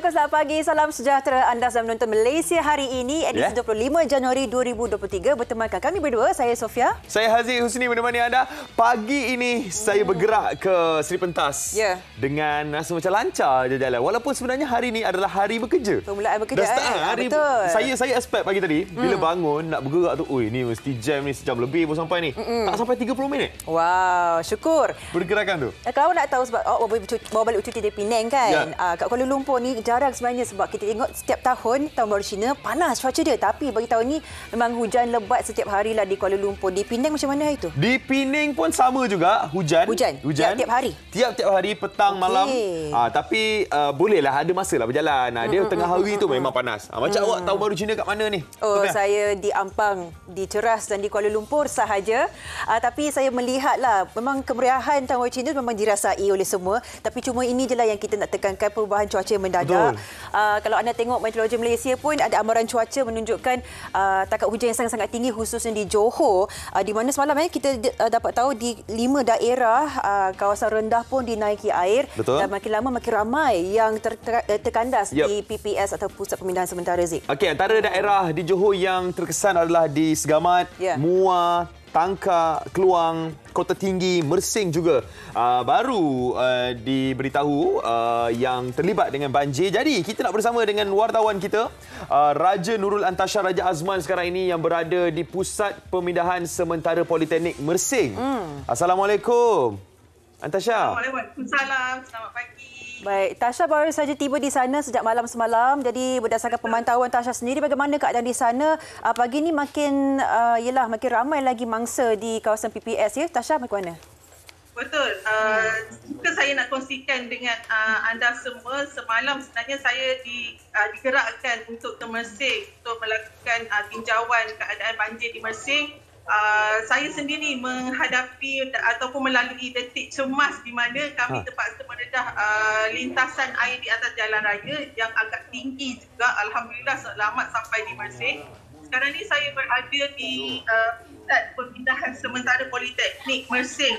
Assalamualaikum, selamat pagi. Salam sejahtera. Anda sedang menonton Malaysia hari ini, edisi 25 Januari 2023. Bertemankan kami berdua, saya Sofia. Saya Haziq Husni menemani anda. Pagi ini saya bergerak ke Seri Pentas dengan rasa macam lancar je jalan. Walaupun sebenarnya hari ini adalah hari bekerja. Permulaan bekerja. Dah start hari. Betul. Saya expect pagi tadi, bila bangun nak bergerak tu, oi ni mesti jam ni sejam lebih pun sampai ni. Tak sampai 30 minit. Wow, syukur. Pergerakan tu. Kalau nak tahu sebab bawa balik cuti dari Penang kan. Kat Kuala Lumpur ni jarang sebenarnya sebab kita tengok setiap tahun baru Cina panas cuaca dia, tapi bagi tahun ni memang hujan lebat setiap hari lah di Kuala Lumpur. Di Penang macam mana itu? Di Penang pun sama juga, hujan. Tiap-tiap hari. Tiap-tiap hari petang malam. Tapi bolehlah ada masa lah berjalan. Dia tengah hari tu memang panas. Macam awak tahu baru Cina kat mana ni? Saya di Ampang, di Ceras dan di Kuala Lumpur sahaja. Tapi saya melihatlah memang kemeriahan Tahun Baru Cina memang dirasai oleh semua. Tapi cuma ini je lah yang kita nak tekankan, perubahan cuaca yang mendadak. Kalau anda tengok meteorologi Malaysia pun ada amaran cuaca menunjukkan takat hujan yang sangat-sangat tinggi khususnya di Johor, di mana semalam kita dapat tahu di 5 daerah kawasan rendah pun dinaiki air. Dan makin lama makin ramai yang terkandas di PPS atau Pusat Pemindahan Sementara Zik. Okey, antara daerah di Johor yang terkesan adalah di Segamat, Muar, Tangka, Keluang, Kota Tinggi, Mersing juga baru diberitahu yang terlibat dengan banjir. Jadi kita nak bersama dengan wartawan kita, Raja Nurul Antasha Raja Azman sekarang ini yang berada di Pusat Pemindahan Sementara Politeknik Mersing. Assalamualaikum, Antasha. Waalaikumsalam. Selamat pagi. Baik, Tasha baru saja tiba di sana sejak malam semalam. Jadi berdasarkan pemantauan Tasha sendiri, bagaimana keadaan di sana? Pagi ini makin ramai lagi mangsa di kawasan PPS ya. Tasha, bagaimana? Betul. Suka saya nak kongsikan dengan anda semua. Semalam sebenarnya saya digerakkan untuk ke Mersing untuk melakukan tinjauan keadaan banjir di Mersing. Saya sendiri menghadapi ataupun melalui detik cemas di mana kami terpaksa meredah lintasan air di atas jalan raya yang agak tinggi juga. Alhamdulillah selamat sampai di Mersing. Sekarang ni saya berada di Pusat Pemindahan Sementara Politeknik Mersing,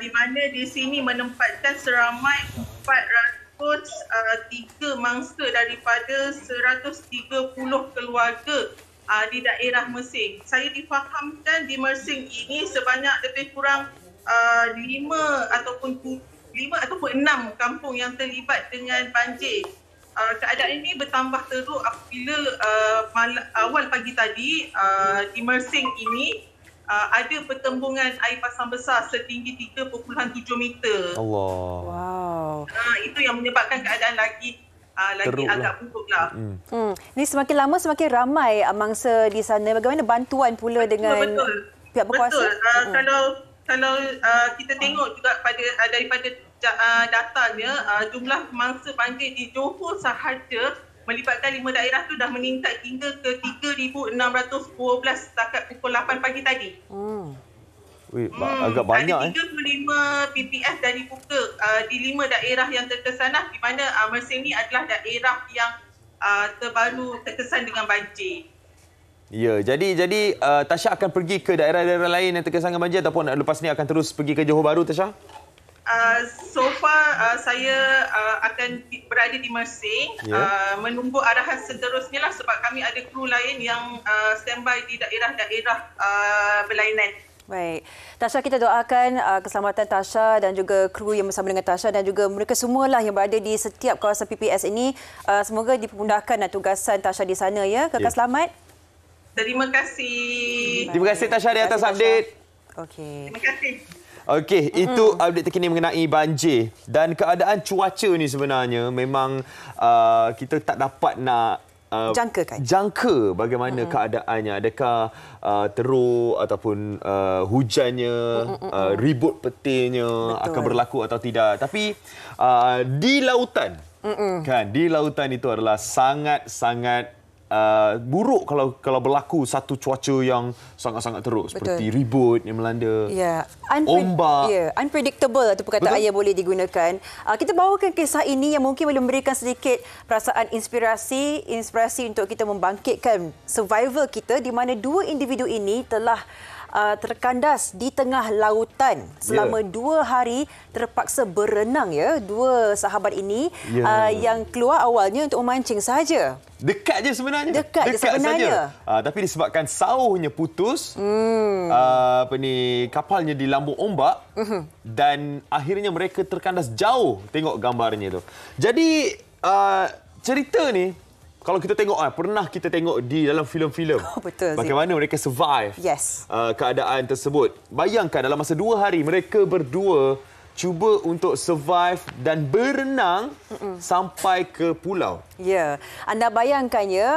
di mana di sini menempatkan seramai 403 mangsa daripada 130 keluarga di daerah Mersing. Saya difahamkan di Mersing ini sebanyak lebih kurang 5 ataupun 6 kampung yang terlibat dengan banjir. Keadaan ini bertambah teruk apabila awal pagi tadi di Mersing ini ada pertembungan air pasang besar setinggi 3.7 meter. Allah. Wow. Itu yang menyebabkan keadaan lagi agak buruklah. Ini semakin lama semakin ramai mangsa di sana. Bagaimana bantuan pula dengan pihak berkuasa? Betul. Kalau kita tengok juga daripada datanya, jumlah mangsa banjir di Johor sahaja melibatkan 5 daerah tu dah meningkat hingga ke 3,612 setakat pukul 8 pagi tadi. Agak banyak. Ada 35 PPS dah dibuka di 5 daerah yang terkesan, di mana Mersing ni adalah daerah yang terbaru terkesan dengan banjir. Ya, jadi Tasha akan pergi ke daerah-daerah lain yang terkesan dengan banjir ataupun lepas ni akan terus pergi ke Johor Bahru, Tasha? So far saya akan berada di Mersing, menunggu arahan seterusnya lah sebab kami ada kru lain yang standby di daerah-daerah berlainan. Baik. Tasha, kita doakan keselamatan Tasha dan juga kru yang bersama dengan Tasha dan juga mereka semualah yang berada di setiap kawasan PPS ini. Semoga dipermudahkan tugasan Tasha di sana ya. Kekal selamat. Terima kasih. Terima kasih Tasha di atas update. Okey. Terima kasih. Okey, itu update terkini mengenai banjir dan keadaan cuaca ni sebenarnya memang kita tak dapat nak jangka bagaimana keadaannya. Adakah teruk ataupun hujannya, ribut petirnya akan berlaku atau tidak. Tapi di lautan, di lautan itu adalah sangat-sangat buruk kalau berlaku satu cuaca yang sangat-sangat teruk. Seperti ribut yang melanda, ombak. Unpredictable itu perkataan yang boleh digunakan. Kita bawakan kisah ini yang mungkin boleh memberikan sedikit perasaan inspirasi untuk kita membangkitkan survival kita, di mana 2 individu ini telah terkandas di tengah lautan selama 2 hari, terpaksa berenang ya. 2 sahabat ini yang keluar awalnya untuk memancing sahaja. Dekat je sebenarnya. Dekat je sebenarnya. Tapi disebabkan sauhnya putus, kapalnya dilambung ombak dan akhirnya mereka terkandas jauh. Tengok gambarnya tu. Jadi cerita ni kalau kita tengok pernah kita tengok di dalam filem-filem. Betul. Bagaimana mereka survive keadaan tersebut. Bayangkan dalam masa 2 hari mereka berdua cuba untuk survive dan berenang sampai ke pulau. Ya, anda bayangkan ya,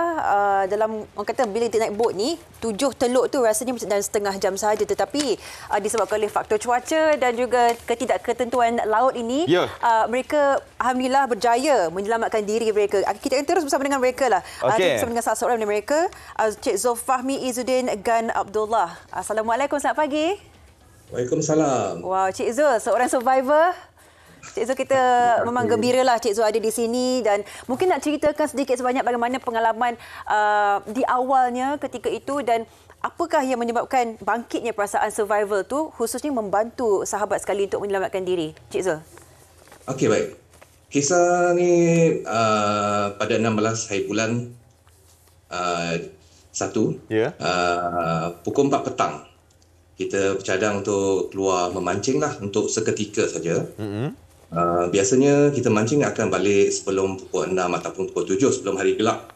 dalam orang kata bila kita naik bot ni, 7 teluk tu rasanya dalam setengah jam sahaja, tetapi disebabkan oleh faktor cuaca dan juga ketidakketentuan laut ini, mereka alhamdulillah berjaya menyelamatkan diri mereka. Kita akan terus bersama dengan mereka lah. Bersama dengan salah seorang dari mereka, Cik Zulfahmi Izzuddin Gan Abdullah. Assalamualaikum, selamat pagi. Waalaikumsalam. Wow, Cik Zul, seorang survivor. Cik Zul, kita memang gembiralah Cik Zul ada di sini dan mungkin nak ceritakan sedikit sebanyak bagaimana pengalaman di awalnya ketika itu dan apakah yang menyebabkan bangkitnya perasaan survival tu, khususnya membantu sahabat sekali untuk menyelamatkan diri. Cik Zul. Okey, baik. Kisah ni pada 16 hari bulan 1, pukul 4 petang. Kita bercadang untuk keluar memancing lah untuk seketika saja. Biasanya kita mancing akan balik sebelum pukul 6 ataupun pukul 7 sebelum hari gelap.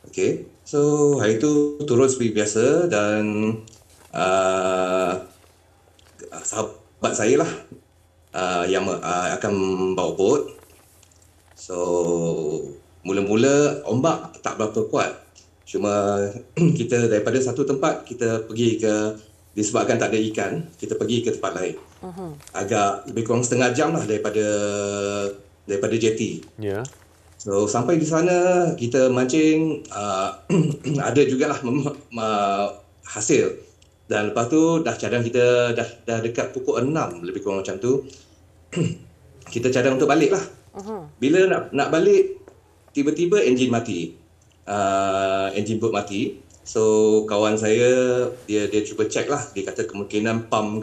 Okey. So hari itu turun seperti biasa dan sahabat saya lah yang akan bawa bot. So mula-mula ombak tak berapa kuat. Cuma kita daripada satu tempat kita pergi ke, disebabkan tak ada ikan, kita pergi ke tempat lain. Agak lebih kurang setengah jam lah daripada jeti. So sampai di sana kita mancing, ada jugalah hasil. Dan lepas tu cadang kita dah dekat pukul 6 lebih kurang macam tu. Kita cadang untuk balik lah. Bila nak balik, tiba-tiba enjin mati. Enjin bot mati. So kawan saya dia cuba cek lah, dia kata kemungkinan pam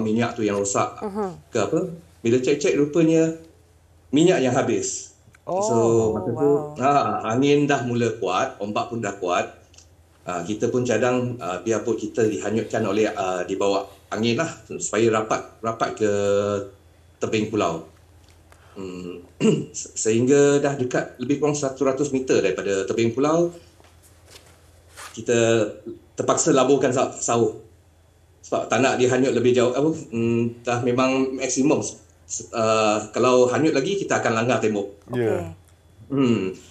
minyak tu yang rosak ke apa. Bila cek rupanya minyak yang habis. So masa tu angin dah mula kuat, ombak pun dah kuat. Kita pun cadang biar bot kita dihanyutkan oleh dibawa angin lah supaya rapat ke tebing pulau. Sehingga dah dekat lebih kurang 100 meter daripada tebing pulau, kita terpaksa laburkan sauh sebab tak nak dia hanyut lebih jauh. Dah memang maksimum. Kalau hanyut lagi kita akan langgar tembok.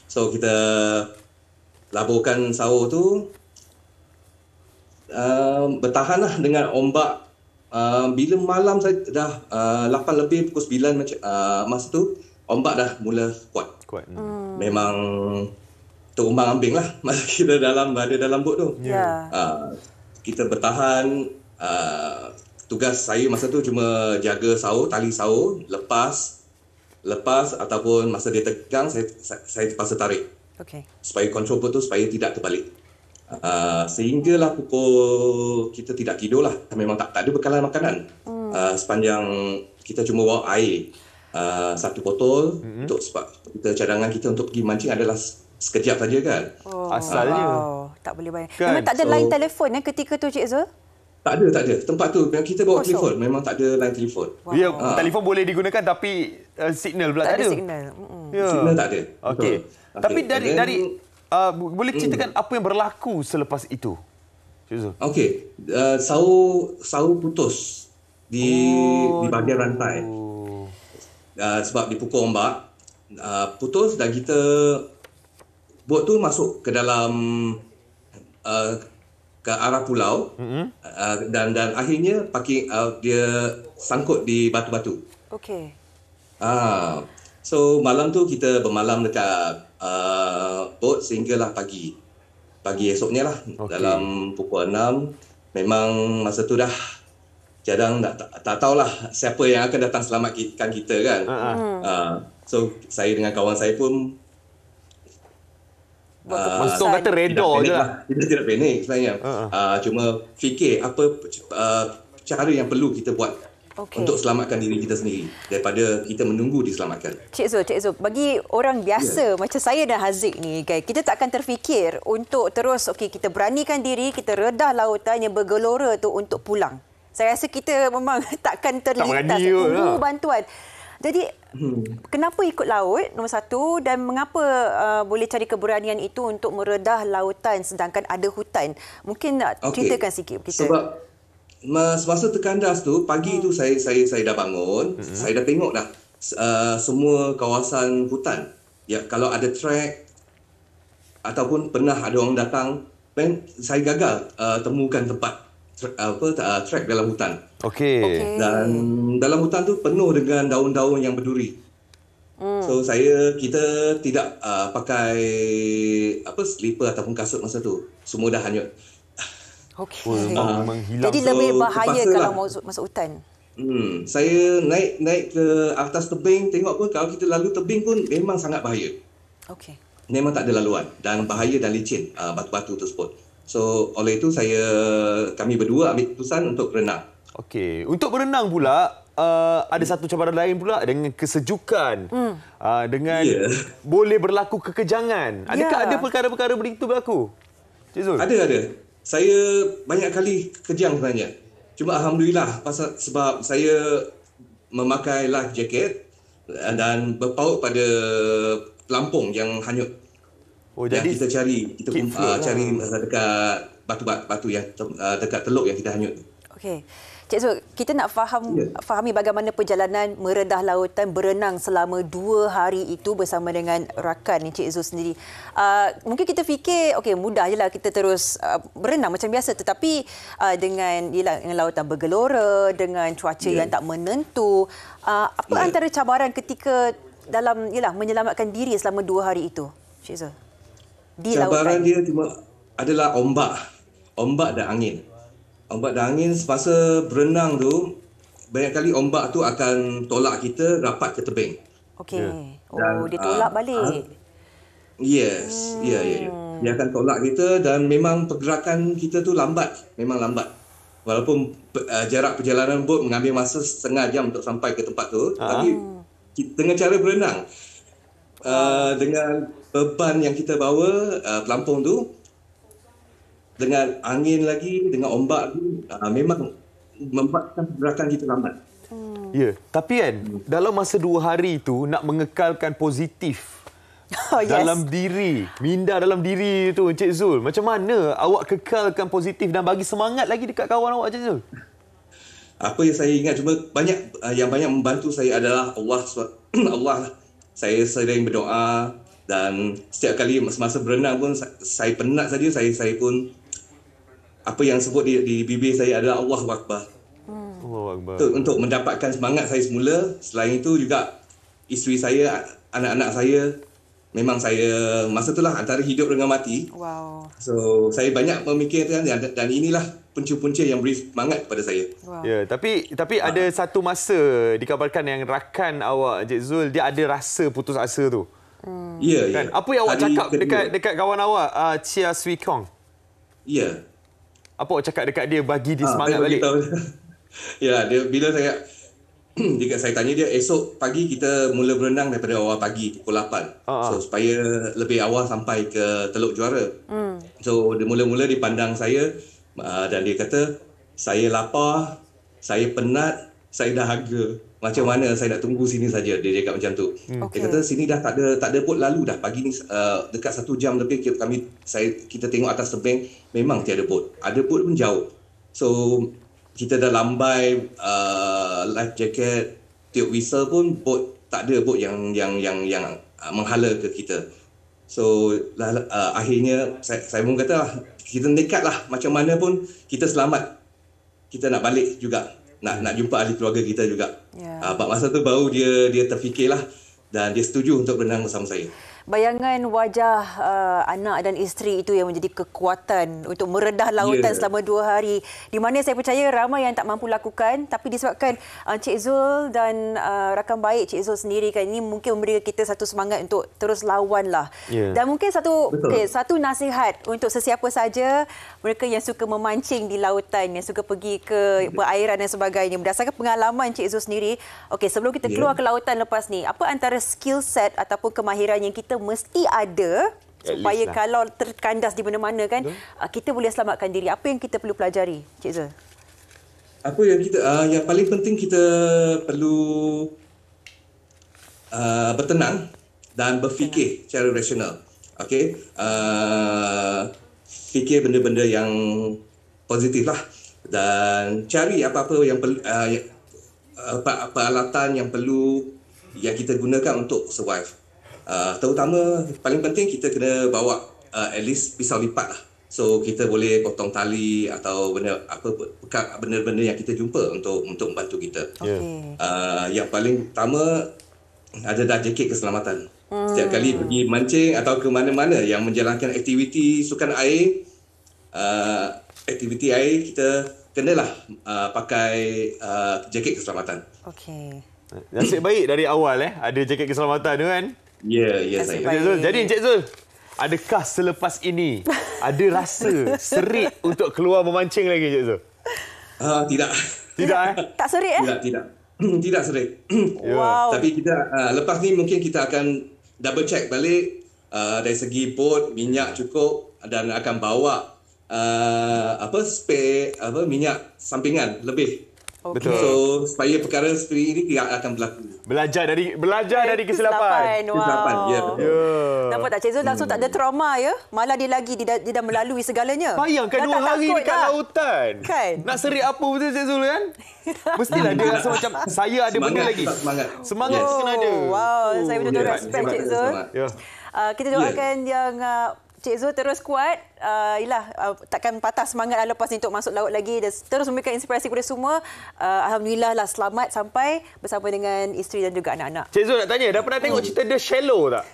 So kita laburkan sauh tu, bertahanlah dengan ombak. Bila malam saya dah 8 lebih pukul 9 masa tu ombak dah mula kuat. Memang terumbang-ambing lah masa kita berada dalam bot tu. Kita bertahan. Tugas saya masa tu cuma jaga sauh, tali sauh, lepas ataupun masa dia tegang saya terpaksa tarik. Supaya kontrol bot tu supaya tidak terbalik. Sehinggalah pukul kita tidak tidur lah. Memang tak ada bekalan makanan. Sepanjang kita cuma bawa air 1 botol untuk sebab kita cadangan kita untuk pergi mancing adalah sekejap saja kan. Asalnya. Tak boleh bayang. Memang tak ada line telefon ketika tu Cik Zul? Tak ada. Tempat tu memang kita bawa telefon. Memang tak ada line telefon. Telefon boleh digunakan tapi signal pula tak ada. Signal tak ada. Okey. Tapi dari boleh ceritakan apa yang berlaku selepas itu? Cik Zul. Okey. Sauh putus di bahagian rantai. Sebab dipukul ombak. Putus dan kita bot tu masuk ke dalam ke arah pulau dan akhirnya dia sangkut di batu-batu. So malam tu kita bermalam dekat bot sehinggalah pagi esoknya lah. Dalam pukul 6 memang masa tu dah cadang tak tahulah siapa yang akan datang selamatkan kita kan. So saya dengan kawan saya pun Untung kata reda je lah. Kita tidak panik sebenarnya. Cuma fikir apa cara yang perlu kita buat untuk selamatkan diri kita sendiri daripada kita menunggu diselamatkan. Cik Zul, bagi orang biasa macam saya dan Haziq ni, kan, kita tak akan terfikir untuk terus kita beranikan diri, kita redah lautan yang bergelora tu untuk pulang. Saya rasa kita memang takkan terlintas tunggu bantuan. Jadi, kenapa ikut laut, nombor satu, dan mengapa boleh cari keberanian itu untuk meredah lautan sedangkan ada hutan? Mungkin nak ceritakan sikit kita. Sebab semasa terkandas tu, pagi tu saya dah bangun, saya dah tengok dah semua kawasan hutan. Ya, kalau ada trek ataupun pernah ada orang datang, saya gagal temukan tempat trek dalam hutan. Okey. Dan dalam hutan tu penuh dengan daun-daun yang berduri. So kita tidak pakai slipper ataupun kasut masa tu. Semua dah hanyut. Jadi lebih bahaya kalau masuk hutan. Saya naik ke atas tebing, tengok pun kalau kita lalu tebing pun memang sangat bahaya. Memang tak ada laluan dan bahaya dan licin batu-batu tersebut. So oleh itu kami berdua ambil keputusan untuk berenang. Okey, untuk berenang pula ada satu cabaran lain pula dengan kesejukan, dengan boleh berlaku kekejangan. Adakah ada perkara-perkara begitu berlaku? Cik Zul? Ada. Saya banyak kali kejang sebenarnya. Cuma alhamdulillah sebab saya memakai life jacket dan berpaut pada pelampung yang hanyut. Yang kita cari dekat batu-batu yang dekat teluk yang kita hanyut. Okey. Cik Zul, kita nak fahami bagaimana perjalanan meredah lautan berenang selama 2 hari itu bersama dengan rakan Cik Zul sendiri. Mungkin kita fikir mudah je lah kita terus berenang macam biasa, tetapi dengan lautan bergelora, dengan cuaca yang tak menentu, apa antara cabaran ketika dalam menyelamatkan diri selama 2 hari itu, Cik Zul? Cabaran dia cuma adalah ombak dan angin. Ombak dan angin semasa berenang tu, banyak kali ombak tu akan tolak kita rapat ke tebing. Dia tolak balik. Yes. Ya. Dia akan tolak kita dan memang pergerakan kita tu memang lambat. Walaupun jarak perjalanan bot mengambil masa setengah jam untuk sampai ke tempat tu, tapi dengan cara berenang, dengan beban yang kita bawa, pelampung tu, dengan angin lagi, dengan ombak tu, memang membuatkan pergerakan kita lambat. Ya, tapi kan dalam masa 2 hari itu nak mengekalkan positif dalam diri, minda dalam diri tu, Encik Zul, macam mana awak kekalkan positif dan bagi semangat lagi dekat kawan awak, Encik Zul? Apa yang saya ingat, cuma yang banyak membantu saya adalah Allah. Saya sering berdoa dan setiap kali semasa berenang pun saya penat saja, saya pun apa yang sebut di bibir saya adalah Allahu Akbar. Allahu Akbar. Untuk mendapatkan semangat saya semula. Selain itu juga isteri saya, anak-anak saya, memang saya masa itulah antara hidup dengan mati. So saya banyak memikirkan dan inilah punca-punca yang beri semangat kepada saya. Ya, tapi ada satu masa dikabarkan yang rakan awak, Encik Zul, dia ada rasa putus asa tu. Ya. Apa yang awak cakap dekat kawan awak, Chia Swee Kong? Ya. Apa awak cakap dekat dia bagi dia semangat balik? Ya, bila saya tanya dia, esok pagi kita mula berenang daripada awal pagi pukul 8. So supaya lebih awal sampai ke Teluk Juara. So dia mula-mula dipandang saya dan dia kata, saya lapar, saya penat, saya dahaga. Macam mana saya nak tunggu sini saja, dia cakap macam tu. Dia kata sini dah tak ada bot lalu dah. Pagi ni dekat 1 jam lebih kita tengok atas tebing, memang tiada bot. Ada bot pun jauh. So kita dah lambai life jacket, tiup whistle pun tak ada bot yang menghala ke kita. So akhirnya saya pun kata lah, kita nekat lah, macam mana pun kita selamat. Kita nak balik juga. Nak jumpa ahli keluarga kita juga. Masa tu baru dia terfikirlah dan dia setuju untuk berenang bersama saya. bayangan wajah anak dan isteri itu yang menjadi kekuatan untuk meredah lautan selama 2 hari. Di mana saya percaya ramai yang tak mampu lakukan, tapi disebabkan Cik Zul dan rakan baik Cik Zul sendiri kan, ini mungkin memberi kita satu semangat untuk terus lawan lah. Dan mungkin satu nasihat untuk sesiapa saja mereka yang suka memancing di lautan, yang suka pergi ke perairan dan sebagainya. Berdasarkan pengalaman Cik Zul sendiri, sebelum kita keluar ke lautan lepas ni, apa antara skill set ataupun kemahiran yang kita mesti ada supaya kalau terkandas di mana-mana kan, kita boleh selamatkan diri? Apa yang kita perlu pelajari, Cik Zul? Apa yang kita yang paling penting, kita perlu bertenang dan berfikir secara rasional. Okey, fikir benda-benda yang positif lah, dan cari apa-apa yang peralatan yang perlu yang kita gunakan untuk survive. Terutama paling penting kita kena bawa at least pisau lipat lah. So kita boleh potong tali atau benda-benda yang kita jumpa untuk membantu kita. Yang paling utama adalah jaket keselamatan. Setiap kali pergi mancing atau ke mana-mana yang menjalankan aktiviti sukan air, aktiviti air, kita kenalah pakai jaket keselamatan. Nasib baik dari awal ada jaket keselamatan tu kan? Ya, saya. Jadi Encik Zul, adakah selepas ini ada rasa serik untuk keluar memancing lagi, Encik Zul? Tidak. Tidak Tak serik Tidak. Tidak serik. Wow. Tapi kita lepas ni mungkin kita akan double check balik dari segi bot, minyak cukup, dan akan bawa spare minyak sampingan lebih. Betul. So supaya perkara seperti ini tidak akan berlaku. Belajar dari kesilapan. Kesilapan, ya. Nampak tak Cik Zul langsung tak ada trauma ya? Malah dia dah melalui segalanya. Bayangkan 2 hari dekat lautan. Kan? Nak serik apa betul Cik Zul kan? Mestilah dia rasa macam saya ada benda lagi. Semangat kena ada. Wow, saya betul-betul respect Cik Zul. Kita doakan yang Cik Zul terus kuat. Takkan patah semangat lepas ni untuk masuk laut lagi dan terus memberikan inspirasi kepada semua. Alhamdulillah lah selamat sampai bersama dengan isteri dan juga anak-anak. Cik Zul nak tanya, dah pernah tengok cerita The Shallow tak?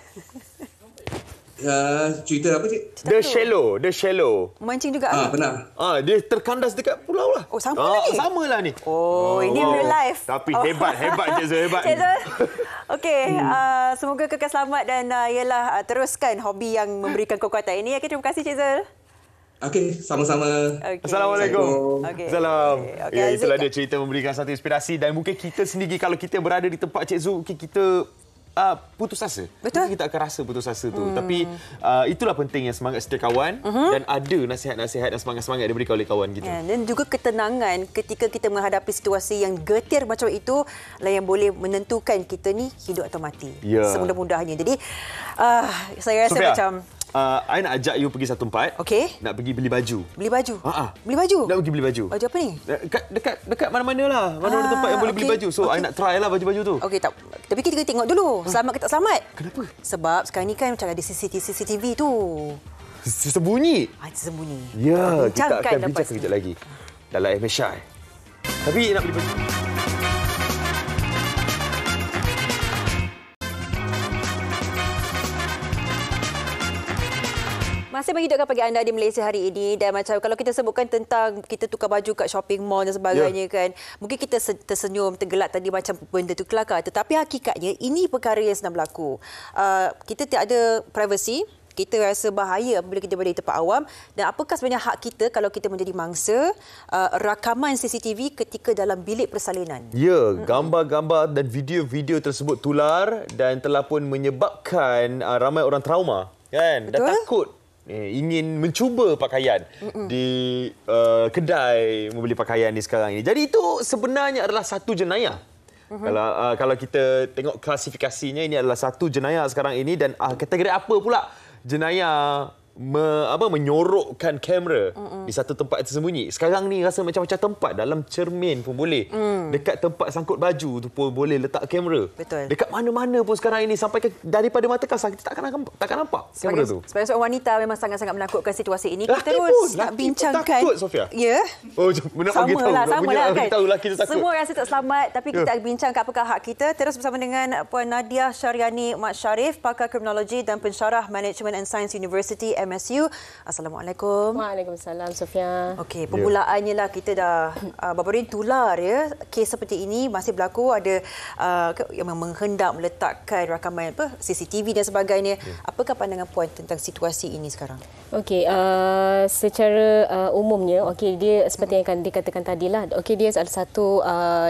Cerita apa, Cik? The Shallow. Mancing juga? Pernah. Dia terkandas dekat pulau lah. Oh, sama ni? Samalah ni. Ini real life. Tapi hebat Cik Zul, hebat. Cik Zul. Okey, semoga kekal selamat dan teruskan hobi yang memberikan kekuatan ini. Terima kasih Cik Zul. Okey, sama-sama. Assalamualaikum. Salam. Okay, itulah dia cerita memberikan satu inspirasi, dan mungkin kita sendiri kalau kita berada di tempat Cik Zul, kita putus asa. Betul. Mungkin kita akan rasa putus asa tu. Tapi itulah pentingnya semangat setia kawan, dan ada nasihat-nasihat dan semangat-semangat diberikan oleh kawan kita. Dan juga ketenangan ketika kita menghadapi situasi yang getir macam itu lah yang boleh menentukan kita ni hidup atau mati. Semudah-mudahnya. Jadi saya rasa Sofia, macam I nak ajak you pergi satu tempat. Okey. Nak pergi beli baju. Beli baju? Beli baju? Nak pergi beli baju. Baju apa ni? Dekat mana-mana lah. Mana-mana tempat yang boleh beli baju. So, I nak try lah baju-baju tu. Okey, tak. Tapi kita tengok dulu. Selamat ke tak selamat? Kenapa? Sebab sekarang ni kan macam ada CCTV tu. Sembunyi? Sembunyi. Ya, kita akan bincang sekejap lagi. Dalam MSI. Tapi nak beli baju. Masih menghidupkan pagi anda di Malaysia hari ini, dan macam kalau kita sebutkan tentang kita tukar baju kat shopping mall dan sebagainya kan, mungkin kita tersenyum, tergelak tadi macam benda tu kelakar, tetapi hakikatnya ini perkara yang sedang berlaku. Kita tak ada privacy. Kita rasa bahaya apabila kita berada di tempat awam, dan apakah sebenarnya hak kita kalau kita menjadi mangsa rakaman CCTV ketika dalam bilik persalinan. Ya, gambar-gambar dan video-video tersebut tular dan telah pun menyebabkan ramai orang trauma kan. Betul? Dan takut ingin mencuba pakaian di kedai membeli pakaian ni sekarang ini. Jadi itu sebenarnya adalah satu jenayah. Kalau kita tengok klasifikasinya, ini adalah satu jenayah sekarang ini. Dan kategori apa pula jenayah menyorokkan kamera di satu tempat tersembunyi. Sekarang ni rasa macam-macam tempat. Dalam cermin pun boleh. Dekat tempat sangkut baju tu pun boleh letak kamera. Betul. Dekat mana-mana pun sekarang ini sampai daripada mata kasar kita takkan nampak kamera tu. Sebagai seorang wanita memang sangat-sangat menakutkan situasi ini. Laki Kita terus pun, nak bincangkan. takut, Sofia. Ya. Oh, sama lah kan. Tahu laki tu takut. Semua rasa tak selamat, tapi kita akan bincangkan apakah hak kita. Terus bersama dengan Puan Nadia Syariani Mat Sharif, pakar kriminologi dan pensyarah Management and Science University MSU. Assalamualaikum. Waalaikumsalam, Sofia. Okey, permulaannya lah kita dah baru-baru ini tular ya. Kes seperti ini masih berlaku, ada yang menghendak meletakkan rakaman CCTV dan sebagainya. Apakah pandangan puan tentang situasi ini sekarang? Okey, secara umumnya, dia seperti yang dikatakan tadilah. Okey, dia adalah satu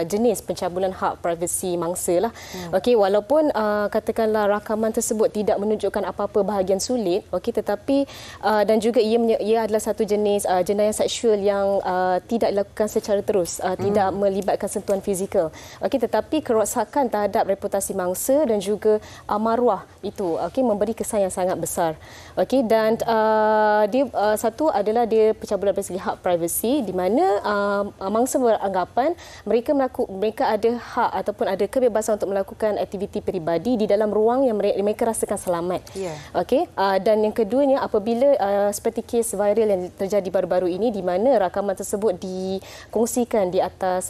jenis pencabulan hak privasi mangsa lah. Okey, walaupun katakanlah rakaman tersebut tidak menunjukkan apa-apa bahagian sulit, tetapi dan juga ia adalah satu jenis jenayah seksual yang tidak dilakukan secara terus, tidak melibatkan sentuhan fizikal. Tetapi kerosakan terhadap reputasi mangsa dan juga maruah itu memberi kesan yang sangat besar. Dan dia satu adalah dia pencabulan dari segi hak privasi, di mana mangsa beranggapan mereka ada hak ataupun ada kebebasan untuk melakukan aktiviti peribadi di dalam ruang yang mereka rasakan selamat. Dan yang keduanya, apabila seperti kes viral yang terjadi baru-baru ini di mana rakaman tersebut dikongsikan di atas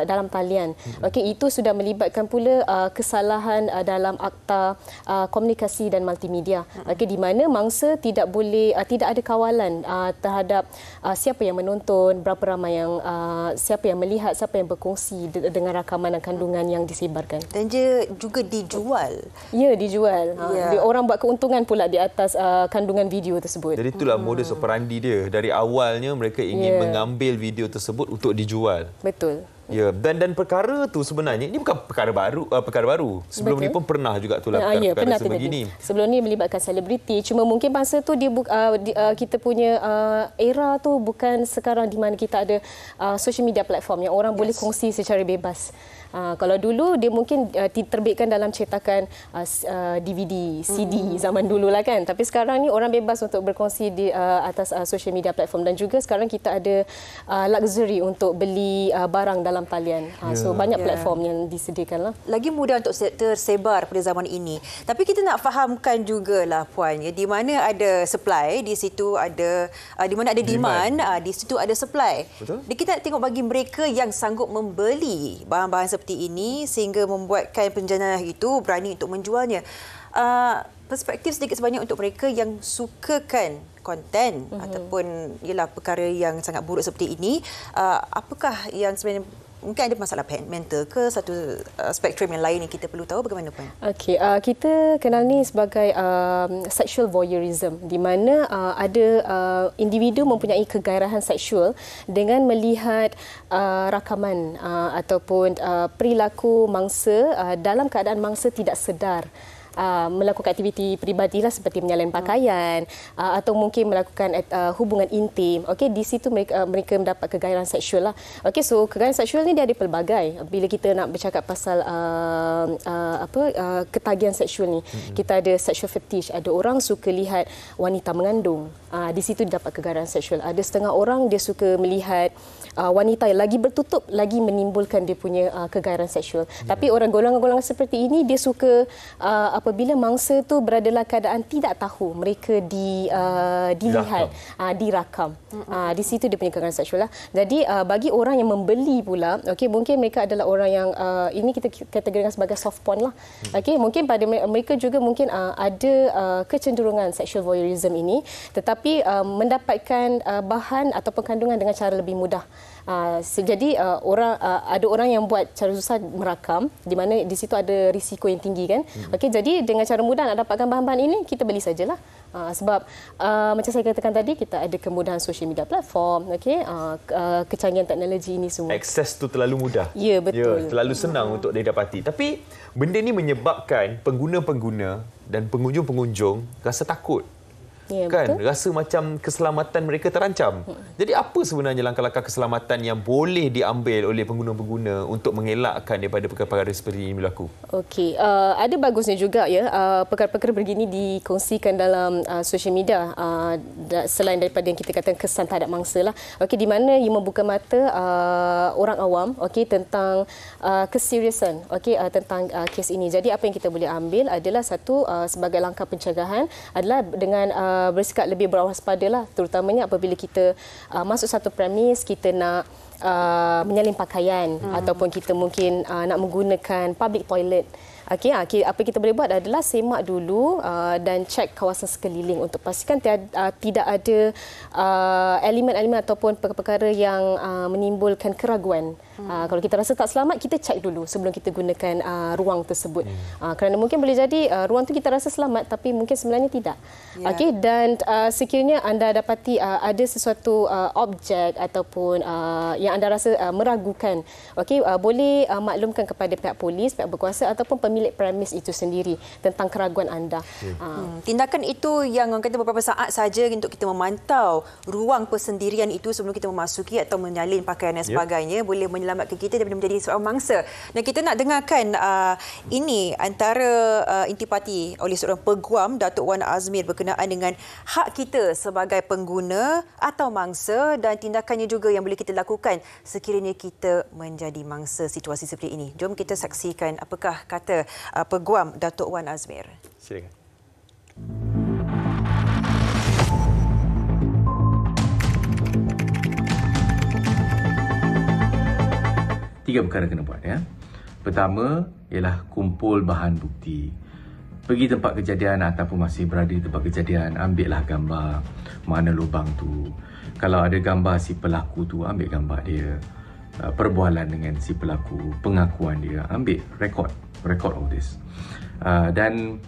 dalam talian. Itu sudah melibatkan pula kesalahan dalam akta komunikasi dan multimedia. Di mana mangsa tidak ada kawalan terhadap siapa yang menonton, berapa ramai yang siapa yang melihat, siapa yang berkongsi dengan rakaman dan kandungan yang disebarkan. Dan dia juga dijual. Ya, dijual. Orang buat keuntungan pula di atas kandungan video tersebut. Jadi itulah modus operandi dia. Dari awalnya mereka ingin mengambil video tersebut untuk dijual. Betul. Ya, dan perkara tu sebenarnya ini bukan perkara baru. Sebelum ni pun pernah juga itulah perkara sebegini. Sebelum ni melibatkan selebriti. Cuma mungkin masa tu kita punya era tu bukan sekarang di mana kita ada social media platform yang orang boleh kongsi secara bebas. Kalau dulu dia mungkin diterbitkan dalam cetakan DVD, CD zaman dulu lah kan. Tapi sekarang ni orang bebas untuk berkongsi di atas social media platform, dan juga sekarang kita ada luxury untuk beli barang dalam talian. So banyak platform yang disediakan lah. Lagi mudah untuk tersebar pada zaman ini. Tapi kita nak fahamkan jugalah puan, di mana ada supply, di situ ada di mana ada demand, di situ ada supply. Betul? Kita nak tengok bagi mereka yang sanggup membeli bahan-bahan seperti ini sehingga membuatkan penjenayah itu berani untuk menjualnya. Perspektif sedikit sebanyak untuk mereka yang sukakan konten ataupun ialah perkara yang sangat buruk seperti ini, apakah yang sebenarnya mungkin ada masalah mental ke satu spektrum yang lain yang kita perlu tahu, bagaimana puan? Okey, kita kenal ni sebagai sexual voyeurism, di mana ada individu mempunyai kegairahan seksual dengan melihat rakaman ataupun perilaku mangsa dalam keadaan mangsa tidak sedar. Melakukan aktiviti peribadilah seperti menyalin pakaian atau mungkin melakukan hubungan intim. Di situ mereka mendapat kegairahan seksual lah. So kegairahan seksual ni dia ada pelbagai. Bila kita nak bercakap pasal ketagihan seksual ni, kita ada sexual fetish. Ada orang suka lihat wanita mengandung. Di situ dia dapat kegairahan seksual. Ada setengah orang dia suka melihat wanita yang lagi bertutup, lagi menimbulkan dia punya kegairahan seksual. Tapi orang golongan-golongan seperti ini dia suka apabila mangsa tu berada dalam keadaan tidak tahu, mereka dilihat, dirakam. Di situ dia punya kegairahan seksual lah. Jadi bagi orang yang membeli pula, mungkin mereka adalah orang yang ini kita kategorikan sebagai soft porn lah. Mungkin pada mereka juga mungkin ada kecenderungan sexual voyeurism ini, tetapi mendapatkan bahan ataupun kandungan dengan cara lebih mudah. Jadi ada orang yang buat cara susah merakam, di mana di situ ada risiko yang tinggi kan. Jadi dengan cara mudah nak dapatkan bahan-bahan ini, kita beli sajalah. Sebab macam saya katakan tadi, kita ada kemudahan social media platform, kecanggihan teknologi ini semua. Akses tu terlalu mudah. Ya, betul. Terlalu senang untuk didapati. Tapi benda ni menyebabkan pengguna-pengguna dan pengunjung-pengunjung rasa takut. kan? Betul. Rasa macam keselamatan mereka terancam. Jadi apa sebenarnya langkah-langkah keselamatan yang boleh diambil oleh pengguna-pengguna untuk mengelakkan daripada perkara-perkara seperti ini berlaku? Okey, ada bagusnya juga ya perkara-perkara begini dikongsikan dalam social media selain daripada yang kita katakan kesan terhadap mangsa lah. Okey, di mana ia membuka mata orang awam tentang keseriusan tentang kes ini. Jadi apa yang kita boleh ambil adalah satu sebagai langkah pencegahan adalah dengan bersikap lebih berwaspada lah, terutamanya apabila kita masuk satu premis, kita nak menyalin pakaian ataupun kita mungkin nak menggunakan public toilet. Okey, apa kita boleh buat adalah semak dulu dan cek kawasan sekeliling untuk pastikan tidak ada elemen-elemen ataupun perkara-perkara yang menimbulkan keraguan. Kalau kita rasa tak selamat, kita cek dulu sebelum kita gunakan ruang tersebut. Kerana mungkin boleh jadi ruang tu kita rasa selamat tapi mungkin sebenarnya tidak. Okey, dan sekiranya anda dapati ada sesuatu objek ataupun yang anda rasa meragukan, okey, boleh maklumkan kepada pihak polis, pihak berkuasa ataupun pemilik premis itu sendiri tentang keraguan anda. Tindakan itu yang orang kata beberapa saat saja untuk kita memantau ruang persendirian itu sebelum kita memasuki atau menyalin pakaian dan sebagainya boleh menyelamatkan kita daripada menjadi seorang mangsa. Dan kita nak dengarkan ini antara intipati oleh seorang peguam, Datuk Wan Azmir, berkenaan dengan hak kita sebagai pengguna atau mangsa dan tindakannya juga yang boleh kita lakukan sekiranya kita menjadi mangsa situasi seperti ini. Jom kita saksikan apakah kata Peguam Datuk Wan Azmir. Silakan. Tiga perkara kena buat ya. Pertama ialah kumpul bahan bukti. Pergi tempat kejadian ataupun masih berada di tempat kejadian, ambillah gambar mana lubang tu. Kalau ada gambar si pelaku tu, ambil gambar dia. Perbualan dengan si pelaku, pengakuan dia, ambil record all this. Dan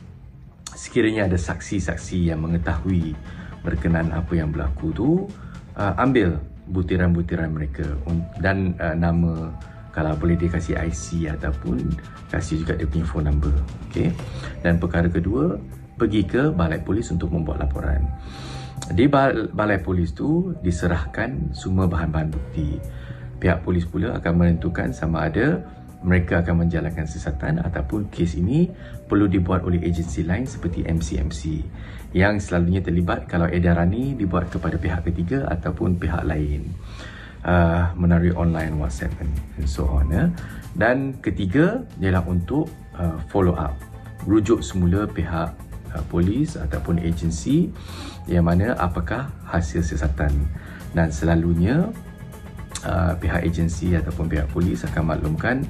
sekiranya ada saksi-saksi yang mengetahui berkenaan apa yang berlaku tu, ambil butiran-butiran mereka dan nama, kalau boleh dia kasih IC ataupun kasih juga dia punya phone number. Okay? Dan perkara kedua, pergi ke balai polis untuk membuat laporan. Di balai polis tu diserahkan semua bahan-bahan bukti. Pihak polis pula akan menentukan sama ada mereka akan menjalankan siasatan ataupun kes ini perlu dibuat oleh agensi lain seperti MCMC yang selalunya terlibat kalau edaran ini dibuat kepada pihak ketiga ataupun pihak lain melalui online, WhatsApp and so on. Dan ketiga ialah untuk follow up, rujuk semula pihak polis ataupun agensi yang mana apakah hasil siasatan, dan selalunya pihak agensi ataupun pihak polis akan maklumkan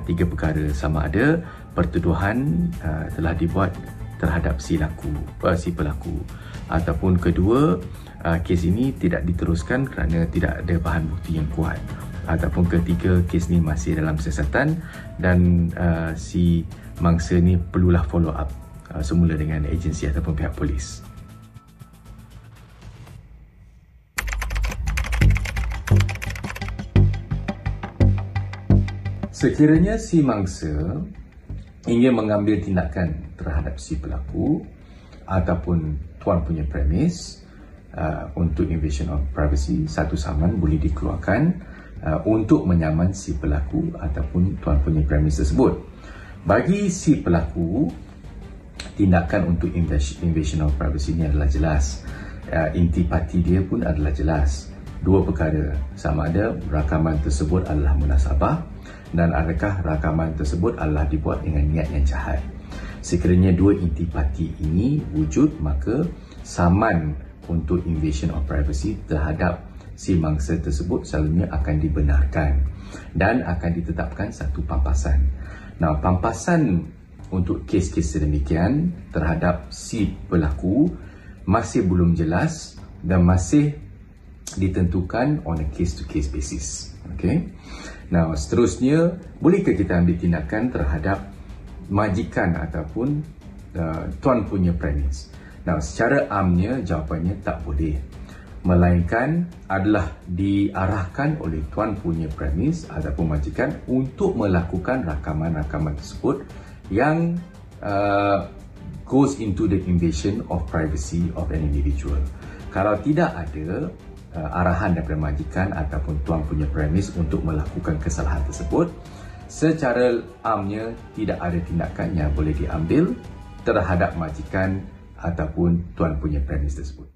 tiga perkara, sama ada pertuduhan telah dibuat terhadap si pelaku ataupun kedua kes ini tidak diteruskan kerana tidak ada bahan bukti yang kuat, ataupun ketiga kes ini masih dalam siasatan dan si mangsa ni perlulah follow up semula dengan agensi ataupun pihak polis. Sekiranya si mangsa ingin mengambil tindakan terhadap si pelaku ataupun tuan punya premis untuk invasion of privacy, satu saman boleh dikeluarkan untuk menyaman si pelaku ataupun tuan punya premis tersebut. Bagi si pelaku, tindakan untuk invasion of privacy ini adalah jelas. Intipati dia pun adalah jelas. Dua perkara, sama ada rakaman tersebut adalah munasabah dan adakah rakaman tersebut adalah dibuat dengan niat yang jahat. Sekiranya dua intipati ini wujud, maka saman untuk invasion of privacy terhadap si mangsa tersebut selalunya akan dibenarkan dan akan ditetapkan satu pampasan. Nah, pampasan untuk kes-kes sedemikian terhadap si pelaku masih belum jelas dan masih ditentukan on a case-to-case basis. Okay? Nah, seterusnya, bolehkah kita ambil tindakan terhadap majikan ataupun tuan punya premis? Nah, secara amnya jawapannya tak boleh. Melainkan adalah diarahkan oleh tuan punya premis ataupun majikan untuk melakukan rakaman-rakaman tersebut yang goes into the invasion of privacy of an individual. Kalau tidak ada arahan daripada majikan ataupun tuan punya premis untuk melakukan kesalahan tersebut, secara amnya tidak ada tindakan yang boleh diambil terhadap majikan ataupun tuan punya premis tersebut.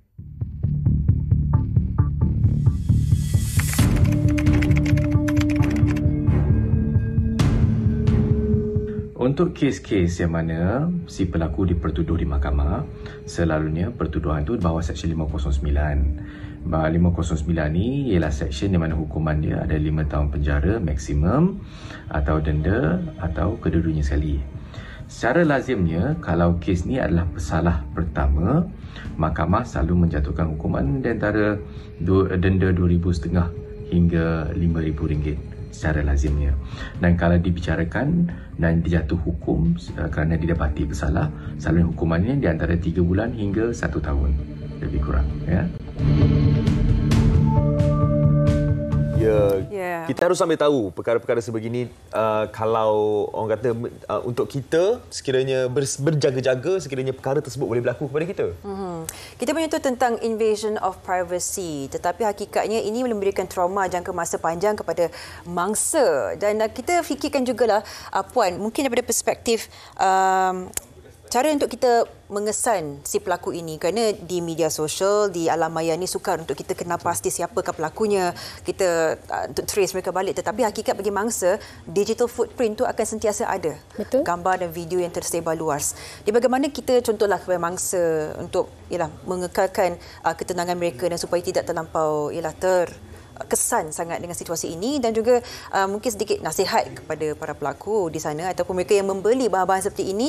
Untuk kes-kes yang mana si pelaku dipertuduh di mahkamah, selalunya pertuduhan itu bawah Seksyen 509. 509 ni ialah seksyen di mana hukuman dia ada 5 tahun penjara maksimum atau denda atau kedua-duanya sekali. Secara lazimnya, kalau kes ni adalah pesalah pertama, mahkamah selalu menjatuhkan hukuman di antara denda RM2,500 hingga RM5,000 secara lazimnya. Dan kalau dibicarakan dan dijatuh hukum kerana didapati bersalah, selalunya hukumannya di antara 3 bulan hingga 1 tahun lebih kurang, ya. Ya, kita harus sampai tahu perkara-perkara sebegini. Kalau orang kata untuk kita sekiranya berjaga-jaga sekiranya perkara tersebut boleh berlaku kepada kita. Kita menyentuh tentang invasion of privacy, tetapi hakikatnya ini memberikan trauma jangka masa panjang kepada mangsa. Dan kita fikirkan jugalah, Puan, mungkin daripada perspektif cara untuk kita mengesan si pelaku ini, kerana di media sosial, di alam maya ni sukar untuk kita kenal pasti siapakah pelakunya, kita untuk trace mereka balik. Tetapi hakikat bagi mangsa, digital footprint tu akan sentiasa ada. Betul. Gambar dan video yang tersebar luas. Di bagaimana kita contohlah kepada mangsa untuk mengekalkan ketenangan mereka dan supaya tidak terlampau kesan sangat dengan situasi ini, dan juga mungkin sedikit nasihat kepada para pelaku di sana ataupun mereka yang membeli bahan-bahan seperti ini,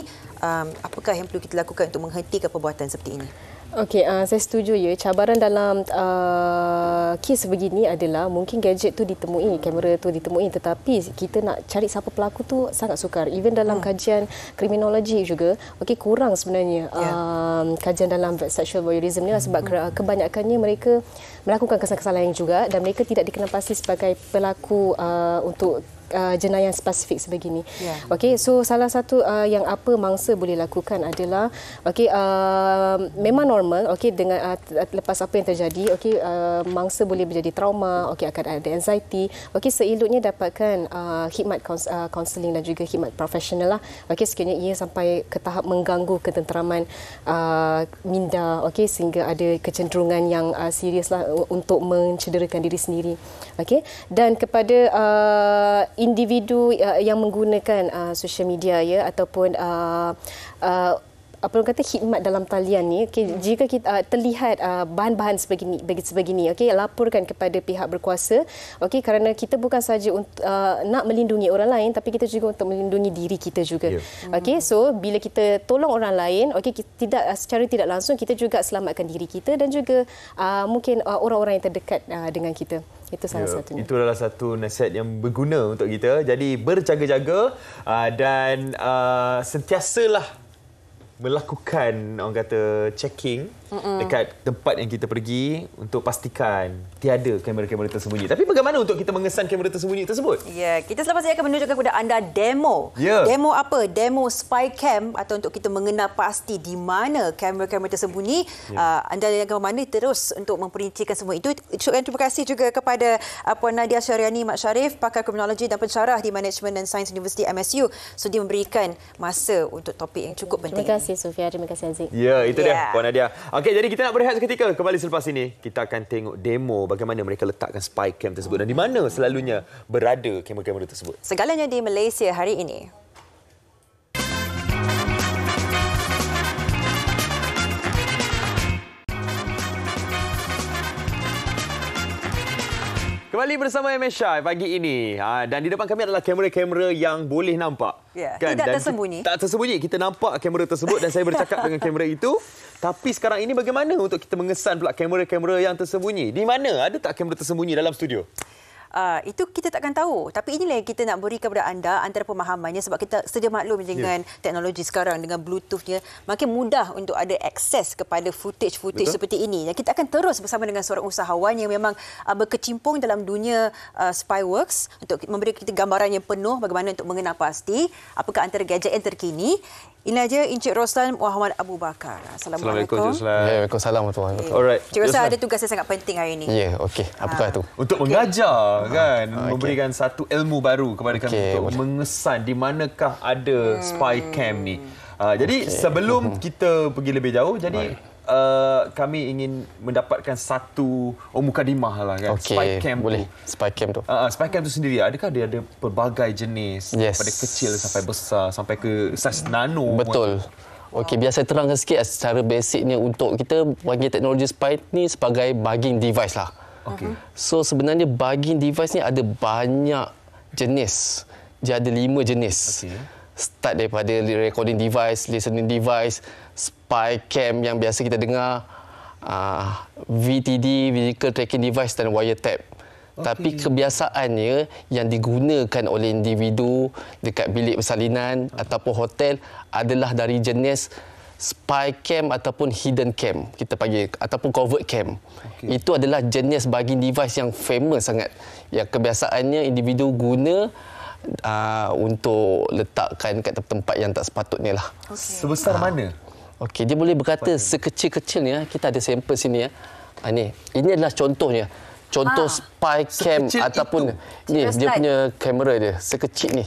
apakah yang perlu kita lakukan untuk menghentikan perbuatan seperti ini? Okey, saya setuju ya. Cabaran dalam kes begini adalah mungkin gadget tu ditemui, kamera tu ditemui, tetapi kita nak cari siapa pelaku tu sangat sukar. Even dalam kajian kriminologi juga, kurang sebenarnya kajian dalam sexual voyeurism ni, sebab kebanyakannya mereka melakukan kesalahan juga dan mereka tidak dikenal pasti sebagai pelaku untuk jenayah spesifik sebegini. Okey, so salah satu yang apa mangsa boleh lakukan adalah memang normal dengan lepas apa yang terjadi, mangsa boleh menjadi trauma, akan ada anxiety. Seeloknya dapatkan khidmat counselling dan juga khidmat profesional lah. Sekiranya ia sampai ke tahap mengganggu ketenteraman minda, sehingga ada kecenderungan yang serius lah untuk mencederakan diri sendiri. Dan kepada individu yang menggunakan social media ataupun khidmat dalam talian ni, jika kita terlihat bahan-bahan sebegini, laporkan kepada pihak berkuasa, kerana kita bukan saja nak melindungi orang lain, tapi kita juga untuk melindungi diri kita juga. So bila kita tolong orang lain, secara tidak langsung kita juga selamatkan diri kita dan juga mungkin orang-orang yang terdekat dengan kita. Itu salah satunya. Itu adalah satu nasihat yang berguna untuk kita. Jadi berjaga-jaga dan sentiasalah melakukan, orang kata, checking dekat tempat yang kita pergi untuk pastikan tiada kamera-kamera tersembunyi. Tapi bagaimana untuk kita mengesan kamera tersembunyi tersebut? Ya, kita selepas ini akan menunjukkan kepada anda demo. Demo apa? Demo spy cam, atau untuk kita mengenal pasti di mana kamera-kamera tersembunyi. Anda yang ke mana terus untuk memperincikan semua itu. Terima kasih juga kepada Puan Nadia Syariani Mat Sharif, pakar kriminologi dan pensyarah di Management dan Sains Universiti MSU, sudi memberikan masa untuk topik yang cukup penting. Terima kasih Sofia, terima kasih Aziz. Ya, itu dia Puan Nadia. Okey, jadi kita nak berehat seketika. Kembali selepas ini, kita akan tengok demo bagaimana mereka letakkan spy cam tersebut dan di mana selalunya berada kamera-kamera tersebut. Segalanya di Malaysia hari ini. Kembali bersama MSI pagi ini. Dan di depan kami adalah kamera-kamera yang boleh nampak. Kan? Tidak tersembunyi. Tak tersembunyi. Kita nampak kamera tersebut dan saya bercakap dengan kamera itu. Tapi sekarang ini bagaimana untuk kita mengesan pula kamera-kamera yang tersembunyi? Di mana? Ada tak kamera tersembunyi dalam studio? Itu kita takkan tahu. Tapi inilah yang kita nak beri kepada anda antara pemahamannya, sebab kita sedia maklum dengan teknologi sekarang dengan Bluetooth-nya, makin mudah untuk ada akses kepada footage seperti ini. Dan kita akan terus bersama dengan seorang usahawan yang memang berkecimpung dalam dunia spyworks untuk memberi kita gambaran yang penuh bagaimana untuk mengenal pasti apakah antara gadget yang terkini Ini aja Encik Roslan Muhammad Abu Bakar. Assalamualaikum. Waalaikumsalam warahmatullahi wabarakatuh. Alright. Encik Roslan ada tugas yang sangat penting hari ini. Ya, okey. Apakah tu? Untuk mengajar kan, memberikan satu ilmu baru kepada kami untuk mengesan di manakah ada spy cam ni. Jadi sebelum kita pergi lebih jauh, jadi kami ingin mendapatkan satu mukadimah lah kan. Spy cam boleh. Spy cam tu. Spy cam tu sendiri, adakah dia ada pelbagai jenis daripada kecil sampai besar sampai ke saiz nano? Betul. Okey, biar saya terangkan sikit secara basicnya untuk kita panggil teknologi spy ni sebagai bugging device lah. Okey. So sebenarnya bugging device ni ada banyak jenis. Dia ada 5 jenis. Okey. Start daripada recording device, listening device, spy cam yang biasa kita dengar, VTD, vehicle tracking device dan wiretap. Tapi kebiasaannya yang digunakan oleh individu dekat bilik persalinan ataupun hotel adalah dari jenis spy cam ataupun hidden cam, kita panggil, ataupun covert cam. Itu adalah jenis bugging device yang famous sangat. Yang kebiasaannya individu guna untuk letakkan kat tempat yang tak sepatutnya lah. Sebesar mana? Okey, dia boleh berkata sekecil-kecilnya. Kita ada sampel sini ya. Ini adalah contohnya. Contoh spy cam ataupun ni dia punya kamera dia sekecil ni.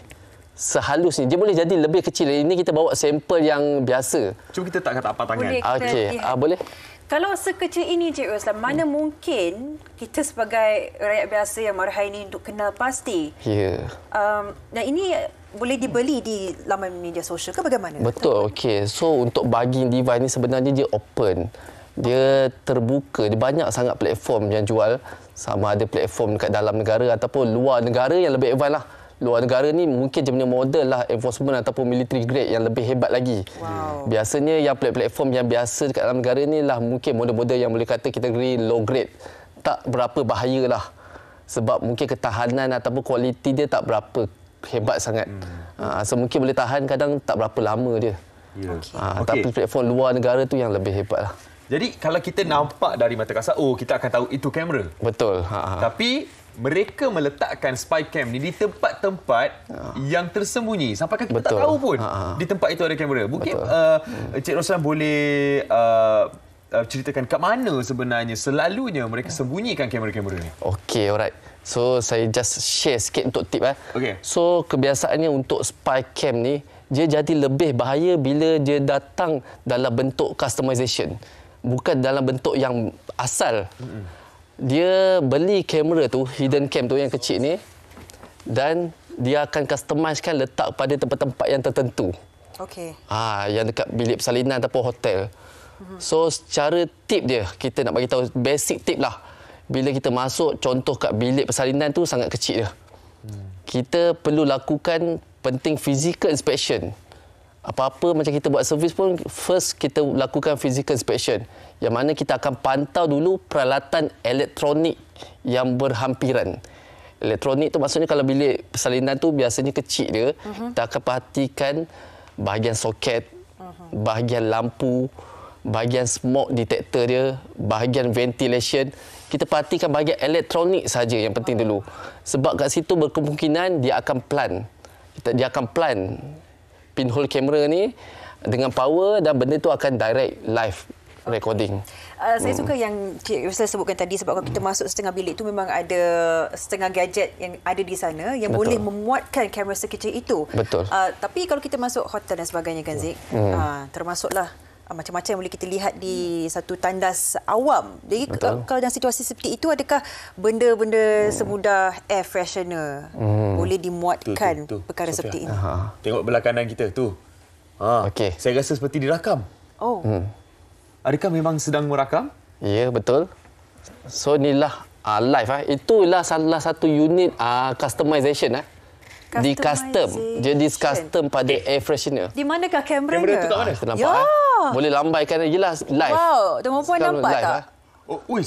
Sehalus ni. Dia boleh jadi lebih kecil. Ini kita bawa sampel yang biasa. Cuba kita tak tapak tangan. Okey, boleh. Kalau sekecil ini, Cik Roslan, mana mungkin kita sebagai rakyat biasa yang marhai ini untuk kenal pasti? Ya. Dan ini boleh dibeli di laman media sosial ke bagaimana? Betul, okey. So untuk bugging device ni sebenarnya dia open. Dia terbuka. Dia banyak sangat platform yang jual. Sama ada platform dekat dalam negara ataupun luar negara yang lebih advance lah. Luar negara ni mungkin dia punya model lah enforcement ataupun military grade yang lebih hebat lagi. Wow. Biasanya yang platform yang biasa dekat dalam negara ni lah mungkin model-model yang boleh kata kategori low grade. Tak berapa bahaya lah. Sebab mungkin ketahanan ataupun kualiti dia tak berapa hebat sangat. So mungkin boleh tahan, kadang tak berapa lama dia. Tapi platform luar negara tu yang lebih hebat lah. Jadi kalau kita nampak dari mata kasar, kita akan tahu itu kamera. Betul. Tapi mereka meletakkan spy cam ni di tempat-tempat yang tersembunyi sampai kan kita tak tahu pun di tempat itu ada kamera. Mungkin Encik Roslan boleh ceritakan kat mana sebenarnya selalunya mereka sembunyikan kamera-kamera ni. Okey, alright. So saya just share sikit untuk tip. Okay. So kebiasaannya untuk spy cam ni dia jadi lebih bahaya bila dia datang dalam bentuk customization, bukan dalam bentuk yang asal. Dia beli kamera tu, hidden cam tu yang kecil ni, dan dia akan customizekan letak pada tempat-tempat yang tertentu. Okey. Yang dekat bilik persalinan ataupun hotel. So secara tip dia, kita nak bagi tahu basic tip lah. Bila kita masuk contoh kat bilik persalinan tu sangat kecil dia. Kita perlu lakukan penting physical inspection. Apa-apa macam kita buat servis pun, first kita lakukan physical inspection. Yang mana kita akan pantau dulu peralatan elektronik yang berhampiran. Elektronik tu maksudnya kalau bilik persalinan tu biasanya kecil dia, kita akan perhatikan bahagian soket, bahagian lampu, bahagian smoke detector dia, bahagian ventilation. Kita perhatikan bahagian elektronik saja yang penting dulu. Sebab kat situ berkemungkinan dia akan plan. Dia akan plan pinhole kamera ni dengan power dan benda tu akan direct live recording. Saya suka yang Cik Roslan sebutkan tadi, sebab kalau kita masuk setengah bilik tu memang ada setengah gadget yang ada di sana yang boleh memuatkan kamera sekecil itu. Betul. Tapi kalau kita masuk hotel dan sebagainya kan Zik, termasuklah macam-macam yang boleh kita lihat di satu tandas awam. Jadi kalau dalam situasi seperti itu, adakah benda-benda semudah air freshener boleh dimuatkan perkara seperti ini? Tengok belah kanan kita tu. Okey. Saya rasa seperti dirakam. Adakah memang sedang merakam? Ya, betul. So inilah live. Itulah salah satu unit customization. Di custom. Jadi custom pada air freshener. Di manakah kameranya? Kamera tu kat mana? Kita nampak. Boleh lambaikan jelas live. Wow, tengok puan nampak live, tak?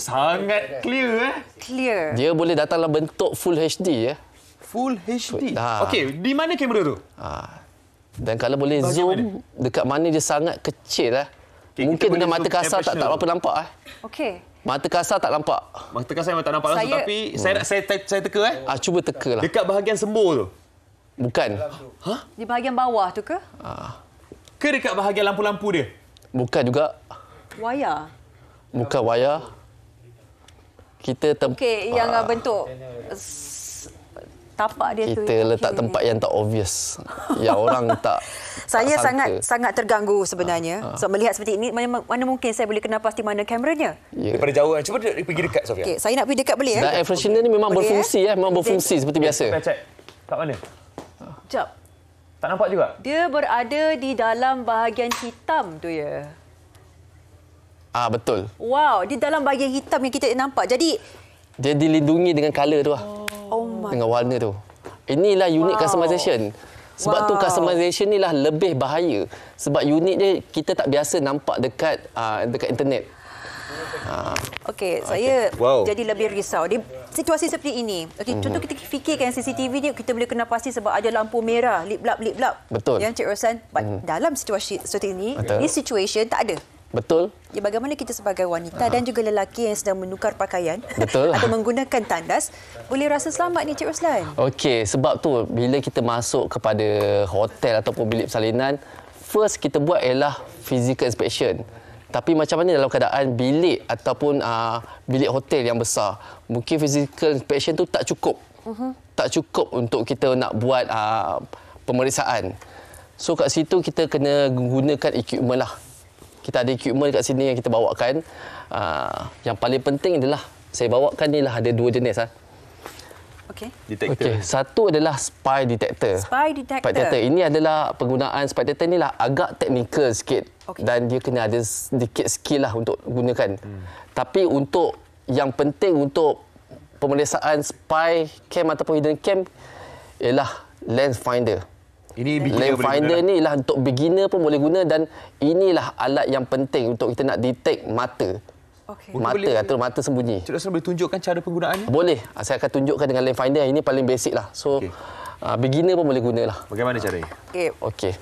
Sangat clear. Clear. Dia boleh datang dalam bentuk full HD. Full HD. Okey, di mana kamera tu? Dan kalau boleh zoom dekat mana dia sangat kecil. Mungkin dengan mata kasar tak berapa nampak. Okey. Mata kasar tak nampak. Mata kasar memang tak nampak langsung, tapi saya teka. Cuba teka lah. Dekat bahagian sembur tu. Bukan. Di bahagian bawah tu ke? ke dekat bahagian lampu-lampu dia? Bukan juga. Wayar. Bukan wayar. Kita Okey, yang bentuk tapak dia tu. kita letak tempat yang tak obvious. Yang orang tak Saya tak sangka. sangat terganggu sebenarnya. So melihat seperti ini, mana mungkin saya boleh kenal pasti mana kameranya. Ya. Daripada jauh kan. Cuba pergi dekat, Sofia. Okey, saya nak pergi dekat boleh Dan air freshener ni memang Boleh, berfungsi memang berfungsi seperti biasa. Kita check. Kat mana? Sekejap. Tak nampak juga? Dia berada di dalam bahagian hitam tu ya. Betul. Wow, di dalam bahagian hitam yang kita nampak. Jadi Dia dilindungi dengan color tu lah. oh my. Dengan warna tu. Inilah unique customization. Sebab tu customization ni lah lebih bahaya. Sebab unit dia kita tak biasa nampak dekat internet. Okey, saya jadi lebih risau. Di situasi seperti ini. Okey, contoh kita fikirkan CCTV ni kita boleh kenal pasti sebab ada lampu merah, lip-lap. Betul. Yang Cik Roslan, dalam situasi seperti ini, Betul. this situation tak ada. Betul. Ya, bagaimana kita sebagai wanita dan juga lelaki yang sedang menukar pakaian Betul. atau menggunakan tandas boleh rasa selamat ni Cik Roslan? Okey, sebab tu bila kita masuk kepada hotel ataupun bilik persalinan, first kita buat ialah physical inspection. Tapi macam mana dalam keadaan bilik ataupun bilik hotel yang besar, mungkin physical inspection tu tak cukup. Tak cukup untuk kita nak buat pemeriksaan. So kat situ kita kena gunakan equipment lah. Kita ada equipment kat sini yang kita bawakan. Yang paling penting adalah saya bawakan ni lah ada 2 jenis. Okey. Okey, satu adalah spy detector. Spy detector. Ini adalah penggunaan spy detector ni lah agak teknikal sikit. Dan dia kena ada sedikit skill lah untuk gunakan. Tapi untuk yang penting untuk pemeriksaan spy cam ataupun hidden cam ialah lens finder. Ini lens finder ni lah untuk beginner pun boleh guna dan inilah alat yang penting untuk kita nak detect mata. Okay. Mata atau mata sembunyi. Cik Roslan boleh tunjukkan cara penggunaannya? Boleh. Saya akan tunjukkan dengan lens finder. Ini paling basic lah. So, beginner pun boleh guna lah. Bagaimana caranya? Okey.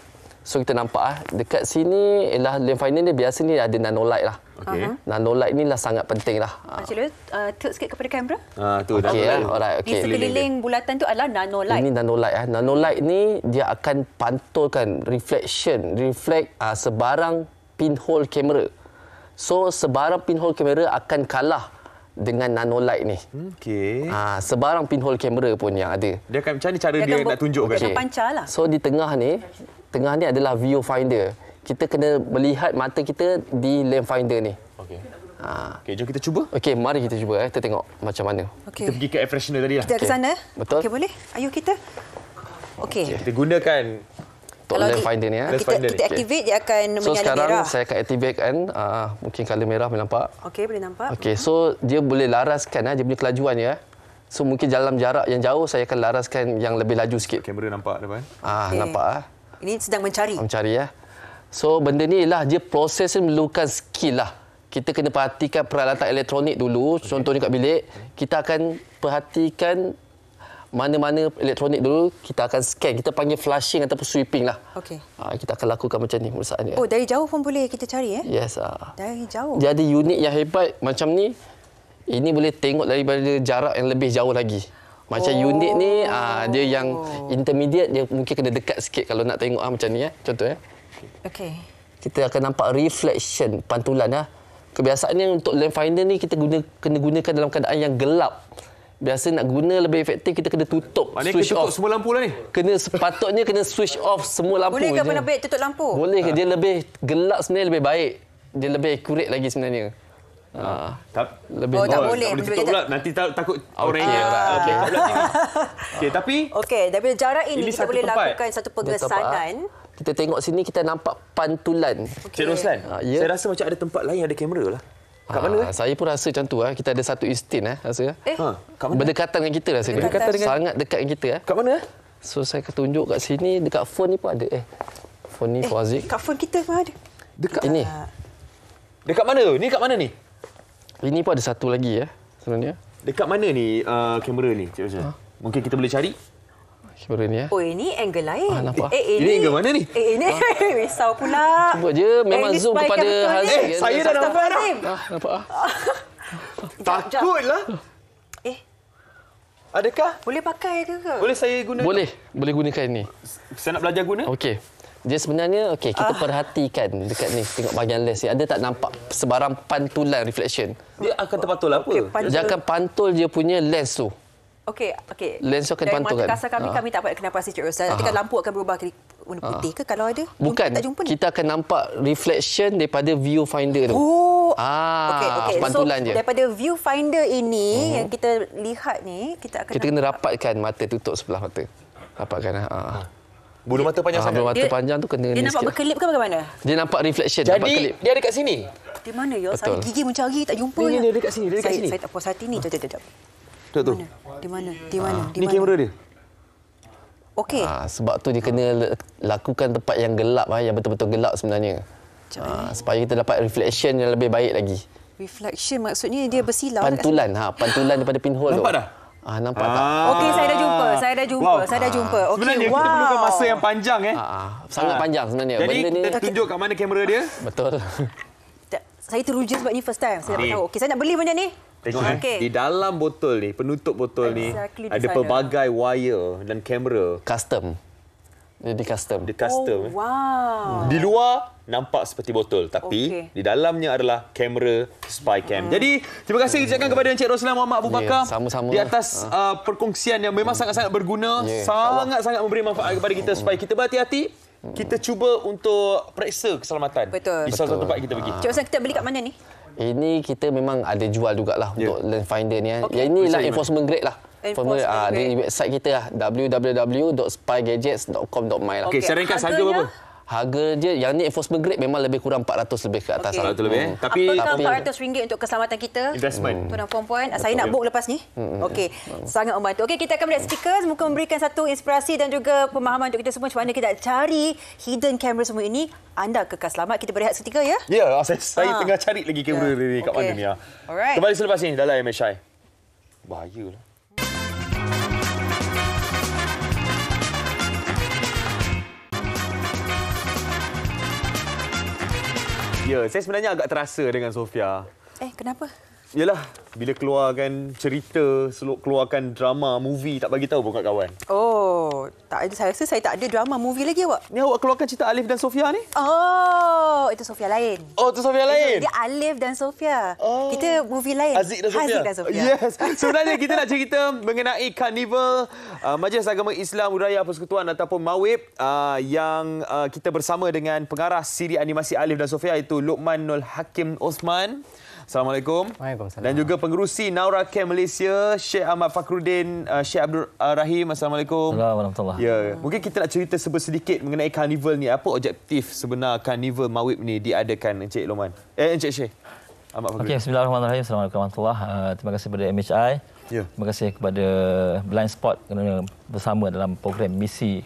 So, kita nampak dekat sini ialah lens finder ni biasa ni ada nanolight lah. Okey. Nanolight ni lah sangat penting lah. Cik Roslan, tilt sikit kepada kamera. Tu Okey, alright. Di sekeliling bulatan tu adalah nanolight. Ini nanolight. Nanolight ni dia akan pantulkan reflect sebarang pinhole kamera. So, sebarang pinhole kamera akan kalah dengan nanolight ni. Okey. Sebarang pinhole kamera pun yang ada. Dia akan macam mana cara dia nak tunjukkan? Dia akan pancar lah. So, di tengah ni adalah viewfinder. Kita kena melihat mata kita di lens finder ni. Okey. Okey, jom kita cuba. Okey, mari kita cuba. Kita tengok macam mana. Okay. Kita pergi ke air freshener tadi lah. Kita ke sana. Betul. Okey, boleh? Ayuh kita. Okey. Kita gunakan untuk lens finder ni. Kita activate, dia akan so, menyala sekarang merah. saya akan activatekan. Mungkin color merah boleh nampak. Okey, boleh nampak. Okey, so dia boleh laraskan dia punya kelajuan ya. So mungkin dalam jarak yang jauh saya akan laraskan yang lebih laju sikit. Kamera nampak depan. Okey. Nampak Ini sedang mencari. Mencari ya. So benda ni lah dia proses memerlukan skill lah. Kita kena perhatikan peralatan elektronik dulu. Contohnya kat bilik, kita akan perhatikan mana-mana elektronik dulu. Kita akan scan. Kita panggil flushing ataupun sweeping lah. Okey. Kita akan lakukan macam ni pemeriksaan dia. Oh, dari jauh pun boleh kita cari Yes. Dari jauh. Dia ada unit yang hebat macam ni. Ini boleh tengok daripada jarak yang lebih jauh lagi. Macam unit ni dia yang intermediate, dia mungkin kena dekat sikit kalau nak tengok macam ni contoh Okey. Kita akan nampak reflection pantulan Kebiasaannya untuk lens finder ni kita kena gunakan dalam keadaan yang gelap. Biasa nak guna lebih efektif kita kena tutup, switch off semua lampu lah ni. Sepatutnya kena switch off semua lampu. Boleh ke pernah baik tutup lampu? Boleh ke? Dia lebih gelap sebenarnya lebih baik. Dia lebih accurate lagi sebenarnya. Lebih tak boleh tutup pula. Nanti takut orang Okey, Okey, tapi dari jarak ini kita boleh tempat. lakukan satu pengesanan. Kita tengok sini kita nampak pantulan. Cik Roslan, saya rasa macam ada tempat lain ada kamera lah. Kat mana? Saya pun rasa macam tu. Kita ada satu istin rasa. Kat mana? Berdekatan dengan kita rasa. Sangat dekat dengan kita. Kat mana? So saya akan tunjuk kat sini. Dekat phone ni pun ada. Phone ni Fazik. Kat phone kita pun ada. Dekat ini. Dekat mana? Ni kat mana ni? Ini pun ada satu lagi sebenarnya. Dekat mana ni kamera ni, Cik Roslan? Mungkin kita boleh cari. Kamera ni Oh, ini angle lain. nampak. Ini angle mana ni? Ini risau pula. Cuba je memang zoom kepada Haziq. Saya dah nampak dah. Nampak Takutlah. Adakah boleh pakai ke? boleh saya guna? Boleh gunakan ini. Saya nak belajar guna. Okey. Dia sebenarnya kita perhatikan dekat ni, tengok bahagian lens ni. Ada tak nampak sebarang pantulan reflection? Dia akan terpantul apa? Dia akan pantul dia punya lens tu. Okey. Lens tu akan dipantulkan. Dari mata kasar kami tak dapat kenapa Cik Roslan. Nanti kan lampu akan berubah ke warna putih ke kalau ada? Bukan. Tak jumpa ni. Kita akan nampak reflection daripada viewfinder tu. Okey. Pantulan so, je. daripada viewfinder ini yang kita lihat ni, kita kena rapatkan mata, tutup sebelah mata. Rapatkan. Bulu mata panjang sangat. Bulu mata panjang tu kena dia nampak berkelip ke bagaimana? Dia nampak reflection, Jadi, nampak kelip. dia ada kat sini? Di mana ya? Betul. Saya gigi mencari tak jumpa. Ni, dia dekat sini, dia dekat sini. Saya tak puas hati ni. Jap. Tu. Di mana? Ni kamera dia. Okey. Sebab tu dia kena lakukan tempat yang gelap, yang betul-betul gelap sebenarnya. Supaya kita dapat reflection yang lebih baik lagi. Reflection maksudnya dia bersilau. Pantulan, pantulan daripada pinhole tu. Nampak dah? Nampak tak? Okey, saya dah jumpa. Saya dah jumpa. Okey, sebenarnya kita perlukan masa yang panjang sangat panjang sebenarnya. Jadi benda kita tunjuk kat mana kamera dia. Betul. Saya teruja sebab ni first time. Saya tak tahu. Okey, saya nak beli benda ni. Tengok di dalam botol ni, penutup botol ni ada di pelbagai wire dan kamera. Custom. Dia custom. Wow. Di luar nampak seperti botol, tapi di dalamnya adalah kamera spy cam. Jadi, terima kasih ucapkan kepada Encik Roslan Muhammad Abu Bakar sama-sama. di atas perkongsian yang memang sangat-sangat berguna, sangat-sangat memberi manfaat kepada kita supaya kita berhati-hati. Kita cuba untuk periksa keselamatan. Betul. Di salah satu tempat kita pergi. Cik Roslan, kita beli kat mana ni? Ini kita memang ada jual jugalah untuk lens finder ni. Yang inilah enforcement grade lah. Di website kita lah, www.spygadgets.com.my lah. Okey, secara ringkas harga berapa? Harga dia yang ni enforcement grade memang lebih kurang 400 lebih ke atas. 400 lebih. Tapi apakah RM400 untuk keselamatan kita? Investment. Tuan dan puan-puan, saya nak book lepas ni. Okey, sangat membantu. Okey, kita akan melihat stiker, semoga memberikan satu inspirasi dan juga pemahaman untuk kita semua macam mana kita nak cari hidden camera semua ini. Anda kekal selamat. Kita berehat seketika ya. Ya, saya tengah cari lagi kamera ni kat mana ni. Alright. Kembali selepas ni dalam MSI. Bahayalah. Ya, saya sebenarnya agak terasa dengan Sofia. Kenapa? Yalah, bila keluarkan cerita, keluarkan drama, movie, tak bagi tahu pun kat kawan. Oh, tak ada. Saya rasa saya tak ada drama movie lagi awak. Ni awak keluarkan cerita Alif dan Sofia ni? Oh, itu Sofia lain. Oh, itu Sofia lain? Dia Alif dan Sofia. Kita movie lain. Haziq dan Sofia. Yes. Sebenarnya kita nak cerita mengenai Karnival Majlis Agama Islam Budaya Persekutuan ataupun MAWIP yang kita bersama dengan pengarah siri animasi Alif dan Sofia iaitu Luqmanul Hakim Osman. Assalamualaikum. Waalaikumsalam. Dan juga pengerusi Naura Camp Malaysia, Sheikh Ahmad Fakhruddin, Sheikh Abdul Rahim. Assalamualaikum. Assalamualaikum. Ya, mungkin kita nak cerita sedikit mengenai karnival ni. Apa objektif sebenar karnival MAWIP ni diadakan, Encik Luqman? Encik Sheikh Ahmad Fakhruddin. Okey, bismillahirrahmanirrahim. Assalamualaikum warahmatullahi. Terima kasih kepada MHI. Ya. Terima kasih kepada Blind Spot kerana bersama dalam program misi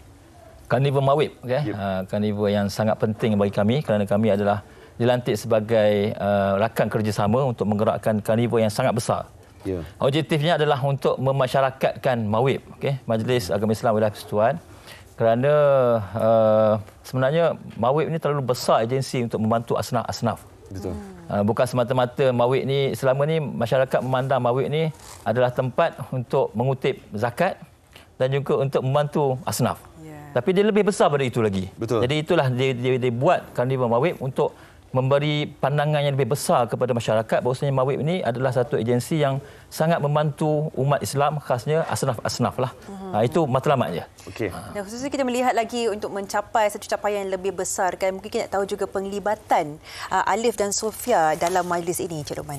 Karnival MAWIP. Okay? Karnival yang sangat penting bagi kami kerana kami adalah dilantik sebagai rakan kerjasama untuk menggerakkan karnival yang sangat besar. Ya. Objektifnya adalah untuk memasyarakatkan MAWIP, okay? Majlis Agama Islam Wilayah Persekutuan, kerana sebenarnya MAWIP ini terlalu besar agensi untuk membantu asnaf-asnaf. Betul. Bukan semata-mata MAWIP ni, selama ni masyarakat memandang MAWIP ni adalah tempat untuk mengutip zakat dan juga untuk membantu asnaf. Tapi dia lebih besar daripada itu lagi. Betul. Jadi itulah dia buat karnival MAWIP untuk memberi pandangan yang lebih besar kepada masyarakat bahawasanya MAWIP ini adalah satu agensi yang sangat membantu umat Islam, khasnya asnaf-asnaf lah. Itu matlamat je. Okey. Dan khususnya kita melihat lagi untuk mencapai satu capaian yang lebih besar kan, mungkin kita nak tahu juga penglibatan Alif dan Sofia dalam majlis ini, Encik Luqman.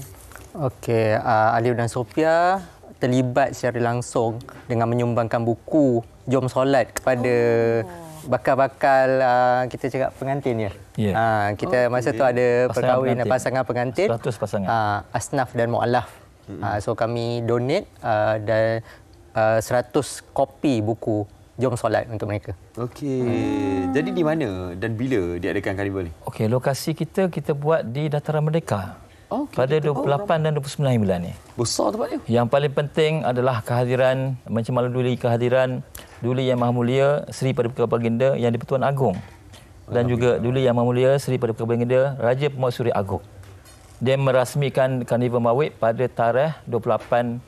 Okey, Alif dan Sofia terlibat secara langsung dengan menyumbangkan buku Jom Solat kepada bakal-bakal kita cakap pengantin ya. Yeah. Kita masa tu ada perkahwinan pasangan pengantin 100 pasangan. asnaf dan mualaf. So kami donate dan 100 kopi buku Jom Solat untuk mereka. Okey. Jadi di mana dan bila diadakan karnival ni? Okey, lokasi kita buat di Dataran Merdeka. Pada 28 dan 29 bulan ni. Besar tempat ni. Yang paling penting adalah kehadiran, mencemaladuli kehadiran Duli Yang Maha Mulia Seri Paduka Baginda Yang di-Pertuan Agong dan juga Duli Yang Maha Mulia Seri Paduka Baginda Raja Permaisuri Agong. Dia merasmikan karnival MAWIP pada tarikh 28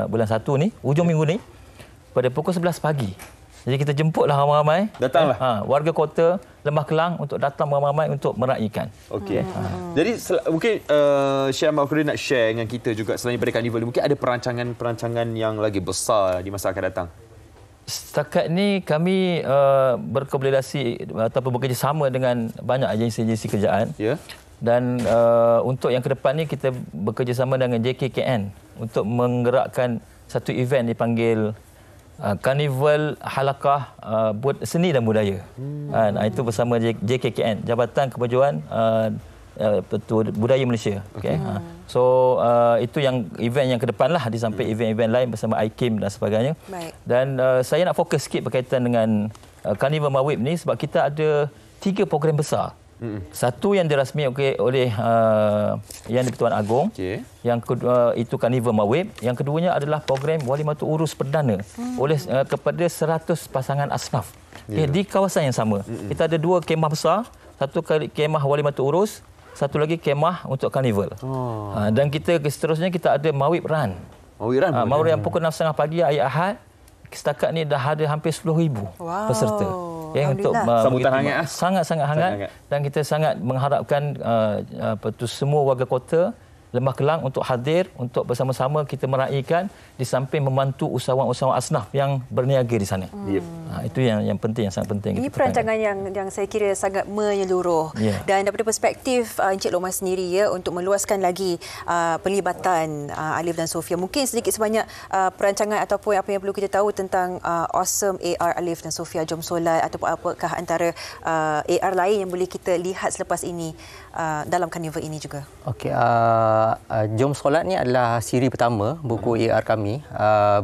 bulan 1 ni, hujung minggu ni, pada pukul 11 pagi. Jadi kita jemputlah ramai-ramai. Datanglah. Warga kota Lembah Kelang untuk datang ramai-ramai untuk meraihkan. Okey. Jadi mungkin Syekh Ahmad Fakhrudin nak share dengan kita juga selain daripada karnival, mungkin ada perancangan yang lagi besar di masa akan datang. Setakat ni kami berkomunikasi ataupun bekerjasama dengan banyak agensi-agensi kerjaan. Ya. Dan untuk yang ke depan ni kita bekerjasama dengan JKKN untuk menggerakkan satu event dipanggil Karnival Halakah buat Seni dan Budaya. Itu bersama JKKN, Jabatan Kemajuan Budaya Malaysia. Okay. So itu yang event yang ke depan lah, di samping event-event lain bersama IKIM dan sebagainya. Baik. Dan saya nak fokus sikit berkaitan dengan Karnival Mawib ni sebab kita ada 3 program besar. Satu yang dirasmi oleh Yang di-Pertuan Agong. Yang kedua itu Karnival Mawib. Yang keduanya adalah program Walimatul Urus Perdana oleh kepada 100 pasangan asnaf. Di kawasan yang sama. Kita ada 2 kemah besar. Satu kemah Walimatul Urus, satu lagi kemah untuk Karnival. Dan kita seterusnya kita ada Mawib Run. Mawib Run pukul 6.30 pagi hari Ahad. Setakat ni dah ada hampir 10,000 peserta. Untuk sambutan hangat, sangat-sangat hangat, dan kita sangat mengharapkan semua warga kota Lembah Kelang untuk hadir untuk bersama-sama kita meraihkan di samping membantu usahawan-usahawan asnaf yang berniaga di sana. Itu yang penting, yang sangat penting. Ini perancangan yang saya kira sangat menyeluruh. Dan daripada perspektif Encik Lokman sendiri untuk meluaskan lagi pelibatan Alif dan Sofia, mungkin sedikit sebanyak perancangan ataupun apa yang perlu kita tahu tentang Awesome AR Alif dan Sofia Jom Solat, ataupun apakah antara AR lain yang boleh kita lihat selepas ini dalam karnival ini juga. Okey, Jom Solat ni adalah siri pertama buku AR kami.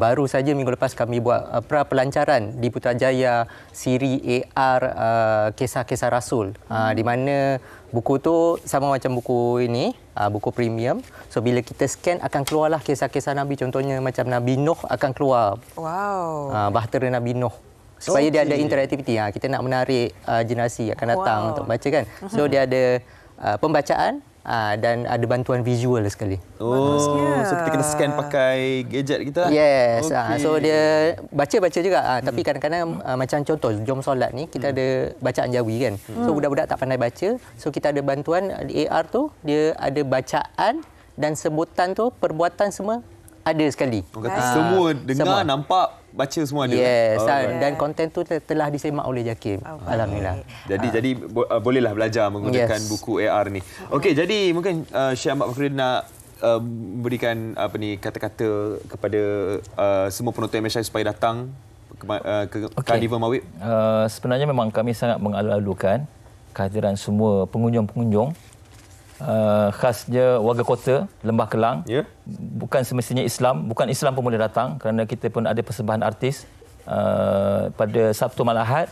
Baru saja minggu lepas kami buat pra-pelancaran di Putrajaya siri AR Kisah-Kisah Rasul. Di mana buku tu sama macam buku ini, buku premium. So bila kita scan akan keluarlah kisah-kisah Nabi, contohnya macam Nabi Nuh akan keluar. Bahtera Nabi Nuh. Supaya dia ada interaktiviti. Kita nak menarik generasi akan datang untuk baca kan. So dia ada pembacaan dan ada bantuan visual sekali. So kita kena scan pakai gadget kita lah. Yes. So dia baca-baca juga. Tapi kadang-kadang macam contoh Jom Solat ni kita ada bacaan Jawi kan. So budak-budak tak pandai baca. So kita ada bantuan di AR tu, dia ada bacaan dan sebutan tu, perbuatan semua ada sekali. Semua dengar, nampak, baca semua ada. Yes. Dan konten tu telah disemak oleh JAKIM. Alhamdulillah. Jadi bolehlah belajar menggunakan buku AR ni. Okey, jadi mungkin Syekh Ahmad Fakhrudin nak berikan kata-kata kepada semua penonton MSI supaya datang ke Karnival Mawib. Sebenarnya memang kami sangat mengalu-alukan kehadiran semua pengunjung-pengunjung, khasnya warga kota Lembah Kelang. Bukan semestinya Islam, bukan Islam pun boleh datang kerana kita pun ada persembahan artis pada Sabtu malam Ahad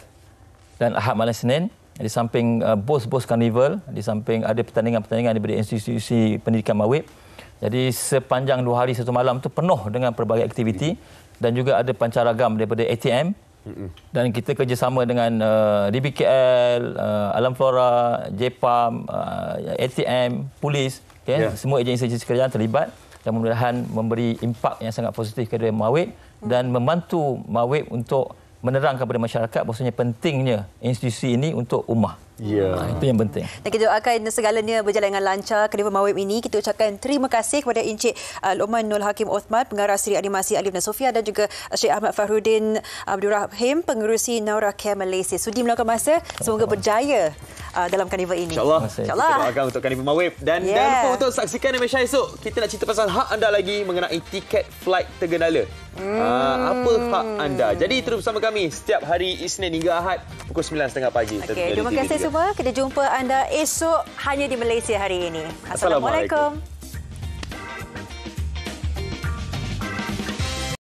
dan Ahad malam Senin. Di samping bos-bos karnival, di samping ada pertandingan-pertandingan daripada institusi pendidikan Mawib. Jadi sepanjang 2 hari 1 malam tu penuh dengan pelbagai aktiviti dan juga ada pancaragam daripada ATM. Dan kita kerjasama dengan DBKL, Alam Flora, JPAM, ATM, Polis, semua agensi-agensi kerajaan terlibat dan mudah-mudahan memberi impak yang sangat positif kepada Mawib dan membantu Mawib untuk menerangkan kepada masyarakat bahawasanya pentingnya institusi ini untuk ummah. Itu yang penting. Dan kita doakan segalanya berjalan dengan lancar Karnival Mawib ini. Kita ucapkan terima kasih kepada Encik Lokman Nurul Hakim Othman, pengarah siri animasi Alif dan Sofia, dan juga Syekh Ahmad Fakhrudin Abdul Rahim, pengerusi Naura Care Malaysia. Sudi meluangkan masa. Semoga berjaya dalam karnival ini. InsyaAllah. Kita doakan untuk Karnival Mawib. Dan jangan lupa untuk saksikan MSI esok. Kita nak cerita pasal hak anda lagi mengenai tiket flight tergendala. Apa hak anda? Jadi terus bersama kami setiap hari Isnin hingga Ahad pukul 9.30 pagi. Terima kasih semua. Kita jumpa anda esok hanya di Malaysia hari ini. Assalamualaikum.